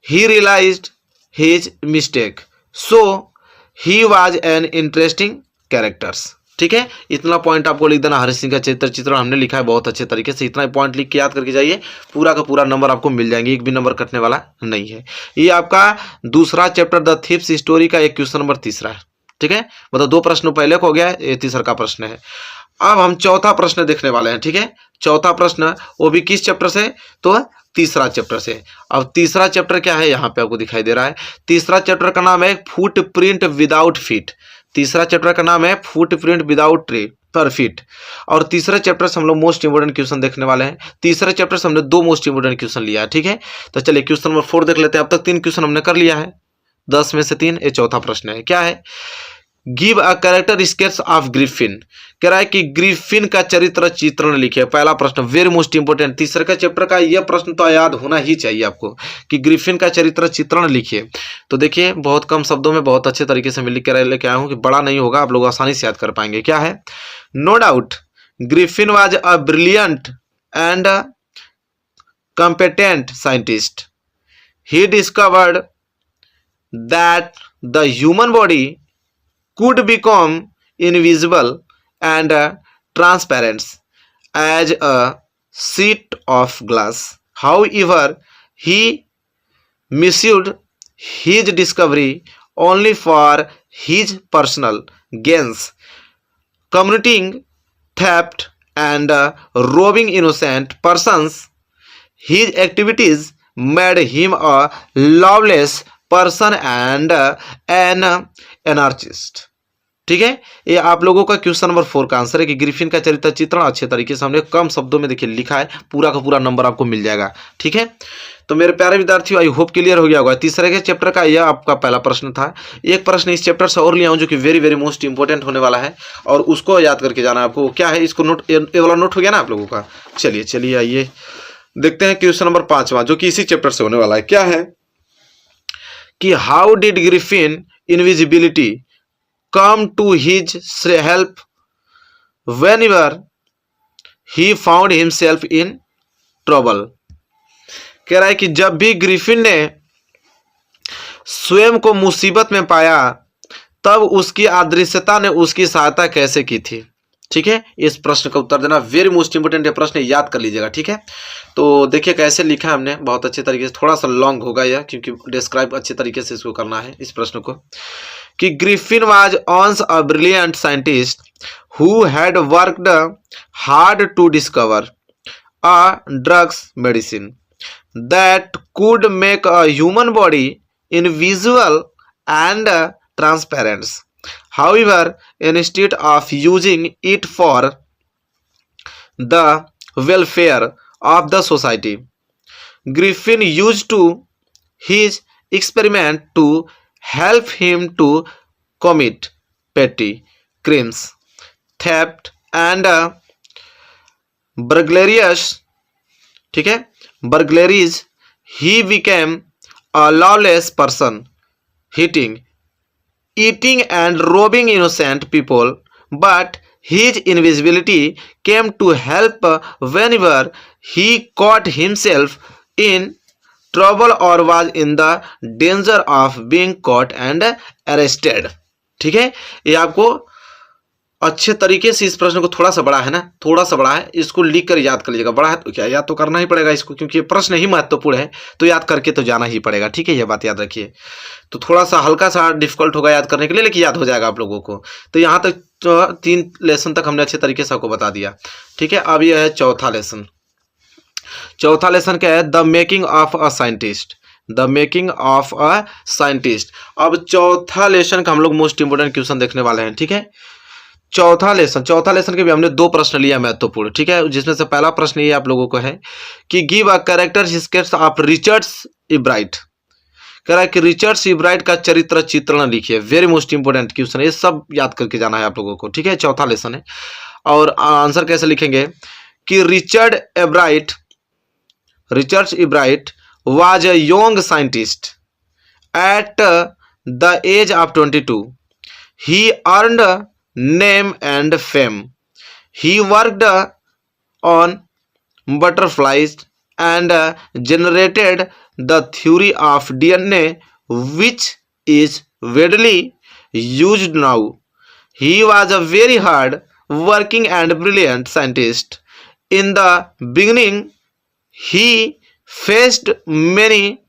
he realized his mistake. So, he was an interesting character. ठीक है, इतना point आपको लिख देना। हरि सिंह का चरित्र चित्रण हमने लिखा है बहुत अच्छे तरीके से। इतना पॉइंट लिख के याद करके जाइए, पूरा का पूरा नंबर आपको मिल जाएंगे, एक भी नंबर कटने वाला नहीं है। ये आपका दूसरा चैप्टर द थीव्स स्टोरी का एक क्वेश्चन नंबर तीसरा है। ठीक है, मतलब 2 प्रश्न पहले को हो गया, ये तीसरा का प्रश्न है। अब हम चौथा प्रश्न देखने वाले हैं। ठीक है, चौथा प्रश्न वो भी किस चैप्टर से, तो तीसरा चैप्टर से। अब तीसरा चैप्टर क्या है यहाँ पे आपको दिखाई दे रहा है। तीसरा चैप्टर का नाम है फुट प्रिंट विदाउट फीट। तीसरा चैप्टर का नाम है फुट प्रिंट विदाउट पर फीट। और तीसरे चैप्टर से हम लोग मोस्ट इंपोर्टेंट क्वेश्चन देखने वाले हैं। तीसरे चैप्टर से हमने 2 मोस्ट इंपोर्टेंट क्वेश्चन लिया है। ठीक है, तो चलिए क्वेश्चन नंबर 4 देख लेते हैं। अब तक 3 क्वेश्चन हमने कर लिया है, 10 में से 3। ये चौथा प्रश्न है। क्या है, give a character sketch of Griffin. कह रहा है कि ग्रिफिन का चरित्र चित्रण लिखे। पहला प्रश्न वेरी मोस्ट इंपोर्टेंट, तीसरे का चैप्टर का यह प्रश्न तो याद होना ही चाहिए आपको कि ग्रिफिन का चरित्र चित्रण लिखिए। तो देखिए बहुत कम शब्दों में बहुत अच्छे तरीके से मैं लिख कर लेके आया हूँ कि बड़ा नहीं होगा, आप लोग आसानी से याद कर पाएंगे। क्या है, no doubt Griffin was a brilliant and competent scientist. He discovered that the human body could become invisible and transparent as a sheet of glass. However, he misused his discovery only for his personal gains, committing theft and robbing innocent persons. His activities made him a lawless person and an anarchist. ठीक है, ये आप लोगों का question number 4 का answer है कि Griffin का चरित्र चित्रण अच्छे तरीके से हमने कम शब्दों में देखिए लिखा है, पूरा का पूरा नंबर आपको मिल जाएगा। ठीक है, तो मेरे प्यारे विद्यार्थियों, आई होप क्लियर हो गया होगा। तीसरे के चैप्टर का यह आपका पहला प्रश्न था। एक प्रश्न इस चैप्टर से और लिया हूं जो कि वेरी वेरी मोस्ट इंपॉर्टेंट होने वाला है और उसको याद करके जाना है आपको। क्या है, इसको नोट, ये वाला नोट हो गया ना आप लोगों का। चलिए आइए देखते हैं क्वेश्चन नंबर 5वां जो कि इसी चैप्टर से होने वाला है। क्या है कि how did Griffin invisibility come to his help whenever he found himself in trouble। कह रहा है कि जब भी ग्रिफिन ने स्वयं को मुसीबत में पाया तब उसकी अदृश्यता ने उसकी सहायता कैसे की थी। ठीक है, इस प्रश्न का उत्तर देना वेरी मोस्ट इंपोर्टेंट है, प्रश्न याद कर लीजिएगा। ठीक है, तो देखिए कैसे लिखा है हमने, बहुत अच्छे तरीके से, थोड़ा सा लॉन्ग होगा यह क्योंकि डिस्क्राइब अच्छे तरीके से इसको करना है इस प्रश्न को। कि Griffin was once a brilliant scientist who had worked hard to discover a drugs medicine that could make a human body invisible and transparent. However, instead of using it for the welfare of the society, Griffin used to his experiment to help him to commit petty crimes, theft and burglaries. ठीक है, burglaries. He became a lawless person, eating and robbing innocent people, but his invisibility came to help whenever he caught himself in trouble or was in the danger of being caught and arrested। ठीक है, ये आपको अच्छे तरीके से, इस प्रश्न को थोड़ा सा बड़ा है ना, थोड़ा सा बड़ा है, इसको लिख कर याद कर लीजिएगा। बड़ा है तो क्या, याद तो करना ही पड़ेगा इसको क्योंकि ये प्रश्न ही महत्वपूर्ण है, तो याद करके तो जाना ही पड़ेगा। ठीक है, ये बात याद रखिए। तो थोड़ा सा हल्का सा डिफिकल्ट होगा याद करने के लिए, लेकिन याद हो जाएगा आप लोगों को। तो यहाँ तक 3 लेसन तक हमने अच्छे तरीके से आपको बता दिया। ठीक है, अब यह है चौथा लेसन। चौथा लेसन क्या है, the making of a scientist. The making of a scientist. अब चौथा लेसन का हम लोग मोस्ट इंपोर्टेंट क्वेश्चन देखने वाले हैं। ठीक है, चौथा लेसन के भी हमने 2 प्रश्न लिया महत्वपूर्ण। ठीक है, जिसमें से पहला प्रश्न ये आप लोगों को है कि give a character sketch of Richard Ebright. कह रहा है कि रिचर्ड इब्राइट का चरित्र चित्रण लिखिए। वेरी मोस्ट इंपोर्टेंट क्वेश्चन है, ये सब याद करके जाना है आप लोगों को। ठीक है, चौथा लेसन है और आंसर कैसे लिखेंगे कि Richard Ebright was a young scientist at the age of 22. He earned name and fame. He worked on butterflies and generated the theory of DNA, which is widely used now. He was a very hard working and brilliant scientist. In the beginning, he faced many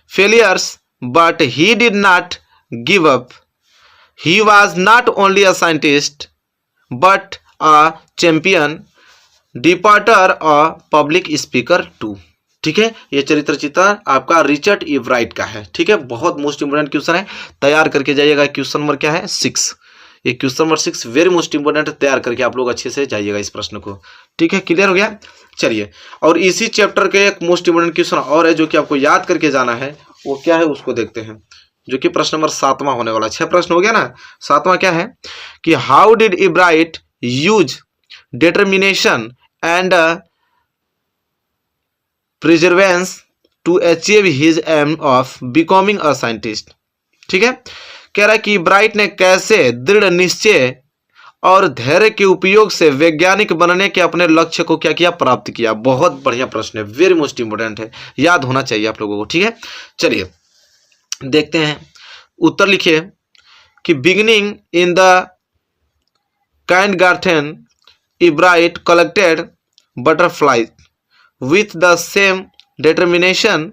failures, but he did not give up. He was not only a scientist, but a champion, debater, a public speaker too. ठीक है, ये चरित्र चित्रण आपका Richard Ebright का है। ठीक है, बहुत मोस्ट इंपोर्टेंट क्वेश्चन है, तैयार करके जाइएगा। क्वेश्चन नंबर क्या है, 6। ये question number 6 very most important, तैयार करके आप लोग अच्छे से जाइएगा इस प्रश्न को। ठीक है, क्लियर हो गया। चलिए, और इसी चैप्टर के एक मोस्ट इंपोर्टेंट क्वेश्चन और है जो कि आपको याद करके जाना है, वो क्या है उसको देखते हैं, जो कि प्रश्न नंबर 7वां होने वाला। 6 प्रश्न हो गया ना, 7वां क्या है कि how did Ebright use determination and perseverance to achieve his aim of becoming a scientist. ठीक है, कह रहा है कि ब्राइट ने कैसे दृढ़ निश्चय और धैर्य के उपयोग से वैज्ञानिक बनने के अपने लक्ष्य को क्या किया, प्राप्त किया। बहुत बढ़िया प्रश्न है, वेरी मोस्ट इंपोर्टेंट है, याद होना चाहिए आप लोगों को। ठीक है, चलिए देखते हैं उत्तर। लिखिए कि beginning in the kindergarten Ebright collected butterfly with the same determination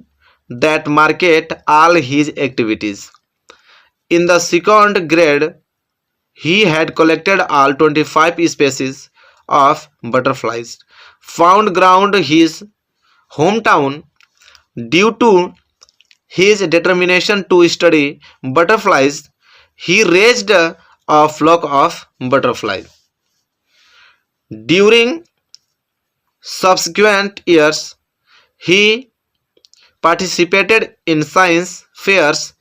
that marked all his activities. In the second grade, he had collected all 25 species of butterflies found around his hometown. Due to his determination to study butterflies, he raised a flock of butterflies. During subsequent years, he participated in science fairs,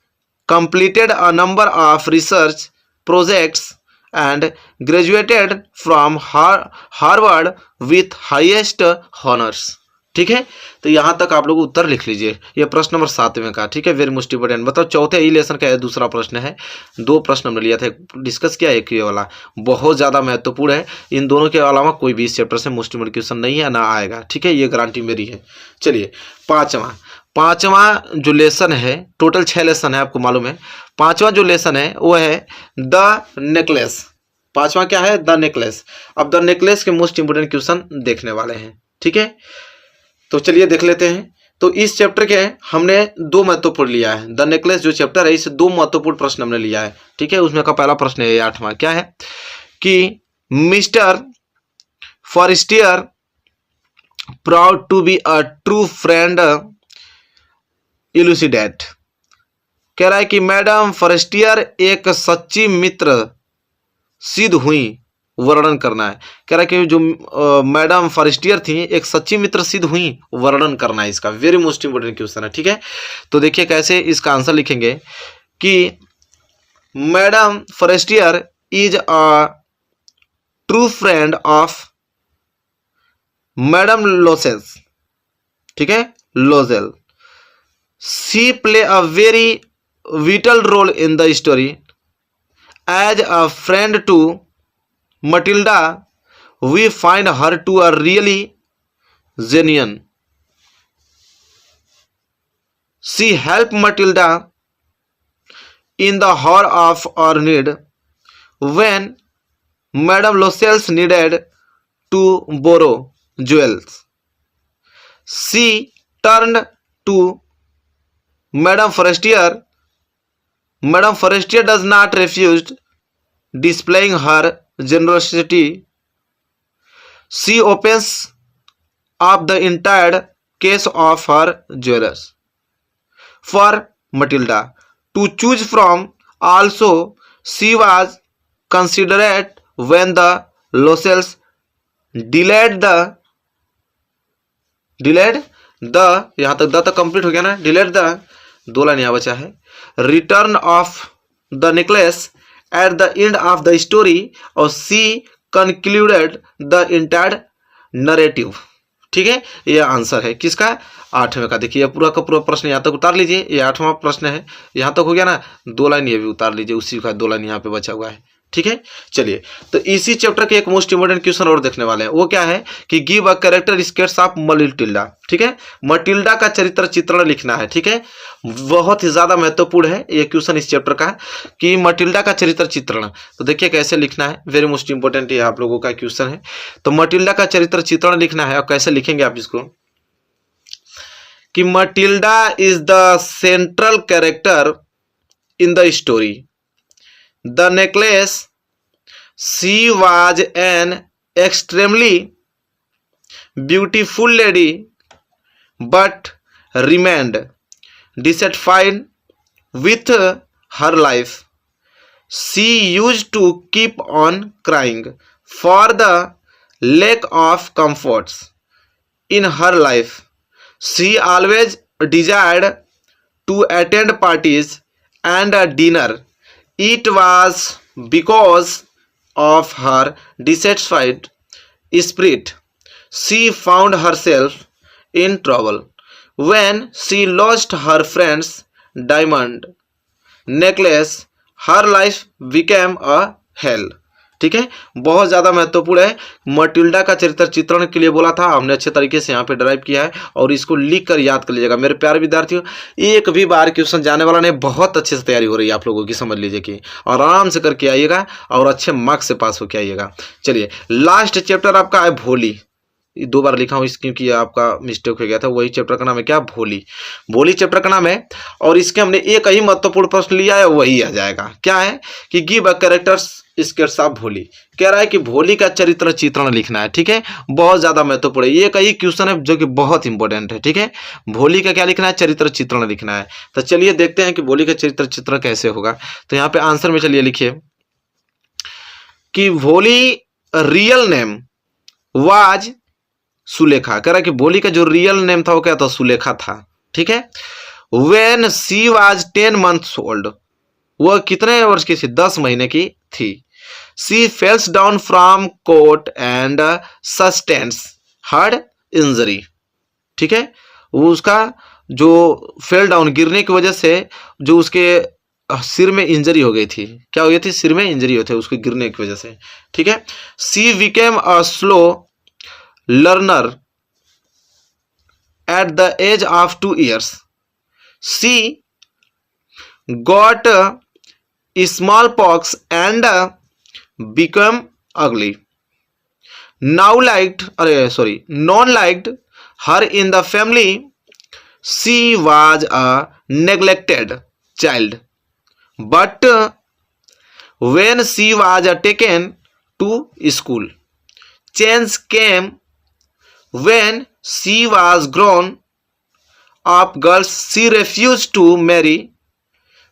completed a number of research projects, and graduated from Harvard with highest honors. ठीक है, तो यहाँ तक आप लोग उत्तर लिख लीजिए। ये प्रश्न नंबर 7 में का। ठीक है, वेरी मोस्ट इंपोर्टेंट। बताओ चौथे ई लेसन का दूसरा प्रश्न है। 2 प्रश्न हमने लिया था, डिस्कस किया, एक ये वाला बहुत ज़्यादा महत्वपूर्ण है। इन दोनों के अलावा कोई भी इस चैप्टर से मोस्ट इंपोर्टेंट क्वेश्चन नहीं है, ना आएगा। ठीक है, ये गारंटी मेरी है। चलिए पाँचवा जो लेसन है, टोटल 6 लेसन है, आपको मालूम है। 5वां जो लेसन है वो है द नेकलेस। 5वां क्या है, द नेकलेस। अब द नेकलेस के मोस्ट इंपोर्टेंट क्वेश्चन देखने वाले हैं। ठीक है, तो चलिए देख लेते हैं। तो इस चैप्टर के हमने 2 महत्वपूर्ण लिया है। द नेकलेस जो चैप्टर है, इसे 2 महत्वपूर्ण प्रश्न हमने लिया है। ठीक है, उसमें का पहला प्रश्न है 8वां, क्या है कि Mr Forestier proud to be a true friend elucidate. कह रहा है कि मैडम फॉरेस्टियर एक सच्ची मित्र सिद्ध हुई, वर्णन करना है। कह रहा है कि जो मैडम फॉरेस्टियर थी एक सच्ची मित्र सिद्ध हुई, वर्णन करना है इसका। वेरी मोस्ट इंपोर्टेंट क्वेश्चन है। ठीक है, तो देखिए कैसे इसका आंसर लिखेंगे कि madam Forestier is a true friend of madam Loisel's. ठीक है, Loisel. She play a very vital role in the story. As a friend to Matilda, we find her to a really genuine. She helped Matilda in the hour of our need when Madame Lascelles needed to borrow jewels. She turned to Madame Forestier. Madame Forestier does not refuse displaying her generosity. She opens up the entire case of her jewelers for Matilda to choose from. Also, she was considerate when the Lascelles delayed यहाँ तक the तक complete हो गया ना, delayed the 2 line यहाँ बचा है, return of the necklace at the end of the story और सी कंक्लूडेड द इंटायर नरेटिव। ठीक है, यह आंसर है किसका, 8वें का। देखिए पूरा का पूरा प्रश्न यहाँ तक उतार लीजिए, ये 8वां प्रश्न है, यहाँ तक हो गया ना। 2 लाइन ये भी उतार लीजिए, उसी का 2 लाइन यहाँ पे बचा हुआ है। ठीक है, चलिए तो इसी चैप्टर के एक मोस्ट इंपोर्टेंट क्वेश्चन और देखने वाले हैं। वो क्या है कि give a character skates of Matilda. ठीक है, मटिल्डा का चरित्र चित्रण लिखना है। ठीक है, बहुत ही ज्यादा महत्वपूर्ण है ये क्वेश्चन इस चैप्टर का कि मटिल्डा का चरित्र चित्रण। तो देखिए कैसे लिखना है, वेरी मोस्ट इंपोर्टेंट ये आप लोगों का क्वेश्चन है। तो मटिल्डा का चरित्र चित्रण लिखना है, और कैसे लिखेंगे आप इसको कि Matilda is the central character in the story. The necklace, she was an extremely beautiful lady, but remained dissatisfied with her life. She used to keep on crying for the lack of comforts in her life. She always desired to attend parties and a dinner. It was because of her dissatisfied spirit she found herself in trouble. When she lost her friend's diamond necklace, her life became a hell. ठीक है, बहुत ज़्यादा महत्वपूर्ण है। Matilda का चरित्र चित्रण के लिए बोला था, हमने अच्छे तरीके से यहाँ पे ड्राइव किया है और इसको लिख कर याद कर लीजिएगा मेरे प्यारे विद्यार्थियों। एक भी बार क्वेश्चन जाने वाला नहीं, बहुत अच्छे से तैयारी हो रही है आप लोगों की, समझ लीजिए कि और आराम से करके आइएगा और अच्छे मार्क्स से पास होके आइएगा। चलिए लास्ट चैप्टर आपका है भोली, 2 बार लिखा हूँ इस क्योंकि आपका मिस्टेक हो गया था। वही चैप्टर का नाम है क्या, भोली। भोली चैप्टर का नाम है और इसके हमने एक ही महत्वपूर्ण प्रश्न लिया है, वही आ जाएगा। क्या है कि give a characters skates of भोली। कह रहा है कि भोली का चरित्र चित्रण लिखना है। ठीक है, बहुत ज्यादा महत्वपूर्ण है, ये कई क्वेश्चन है जो कि बहुत इंपॉर्टेंट है। ठीक है, भोली का क्या लिखना है, चरित्र चित्रण लिखना है। तो चलिए देखते हैं कि भोली का चरित्र चित्रण कैसे होगा। तो यहाँ पे आंसर में चलिए लिखिए कि भोली रियल नेम वाज सुलेखा। कह रहा है कि भोली का जो रियल नेम था वो क्या था, सुलेखा था। ठीक है, when she was 10 months old, वह कितने वर्ष की थी, 10 महीने की थी। She falls down from court and sustains head injury. ठीक है, वो उसका जो फेल डाउन गिरने की वजह से जो उसके सिर में इंजरी हो गई थी। क्या हो गई थी, सिर में इंजरी हुई थी उसके गिरने की वजह से। ठीक है, सी became a slow learner at the age of 2 years. She got smallpox and became ugly. None liked her in the family. She was a neglected child. But when she was taken to school, change came. When she was grown up, girls, she refused to marry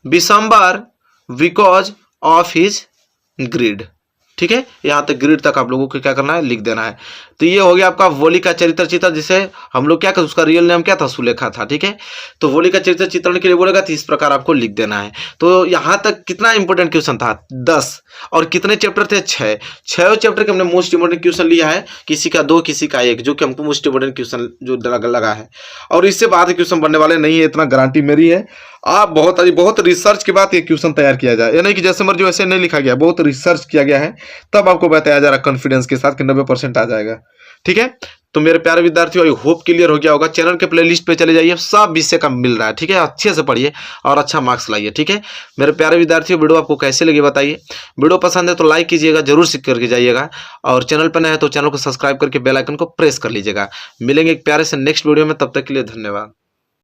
Bishambar because of his greed. ठीक है, यहां तक grid तक आप लोगों को क्या करना है, लिख देना है। तो ये हो गया आपका भोली का चरित्र चित्रण, जिसे हम लोग क्या कर, उसका रियल नेम क्या था, सुलेखा था। ठीक है, तो भोली का चरित्र चित्रण के लिए बोलेगा तो इस प्रकार आपको लिख देना है। तो यहां तक कितना इंपॉर्टेंट क्वेश्चन था, 10, और कितने चैप्टर थे, 6 चैप्टर के हमने मोस्ट इंपॉर्टेंट क्वेश्चन लिया है, किसी का 2 किसी का 1, जो कि हमको मोस्ट इंपॉर्टेंट क्वेश्चन जो लगा है। और इससे बाद क्वेश्चन बनने वाले नहीं है, इतना गारंटी मेरी है। आप बहुत रिसर्च के बाद ये क्वेश्चन तैयार किया जाए, यानी कि जैसे मर्जी वैसे नहीं लिखा गया, बहुत रिसर्च किया गया है, तब आपको बताया जा रहा है कॉन्फिडेंस के साथ कि 90% आ जाएगा। ठीक है, तो मेरे प्यारे विद्यार्थियों, आई होप क्लियर हो गया होगा। चैनल के प्लेलिस्ट पे चले जाइए, सब विषय का मिल रहा है। ठीक है, अच्छे से पढ़िए और अच्छा मार्क्स लाइए। ठीक है, मेरे प्यारे विद्यार्थियों, वीडियो आपको कैसे लगी बताइए। वीडियो पसंद है तो लाइक कीजिएगा, जरूर सीख करके जाइएगा, और चैनल पर नए हैं तो चैनल को सब्सक्राइब करके बेल आइकन को प्रेस कर लीजिएगा। मिलेंगे एक प्यारे से नेक्स्ट वीडियो में, तब तक के लिए धन्यवाद।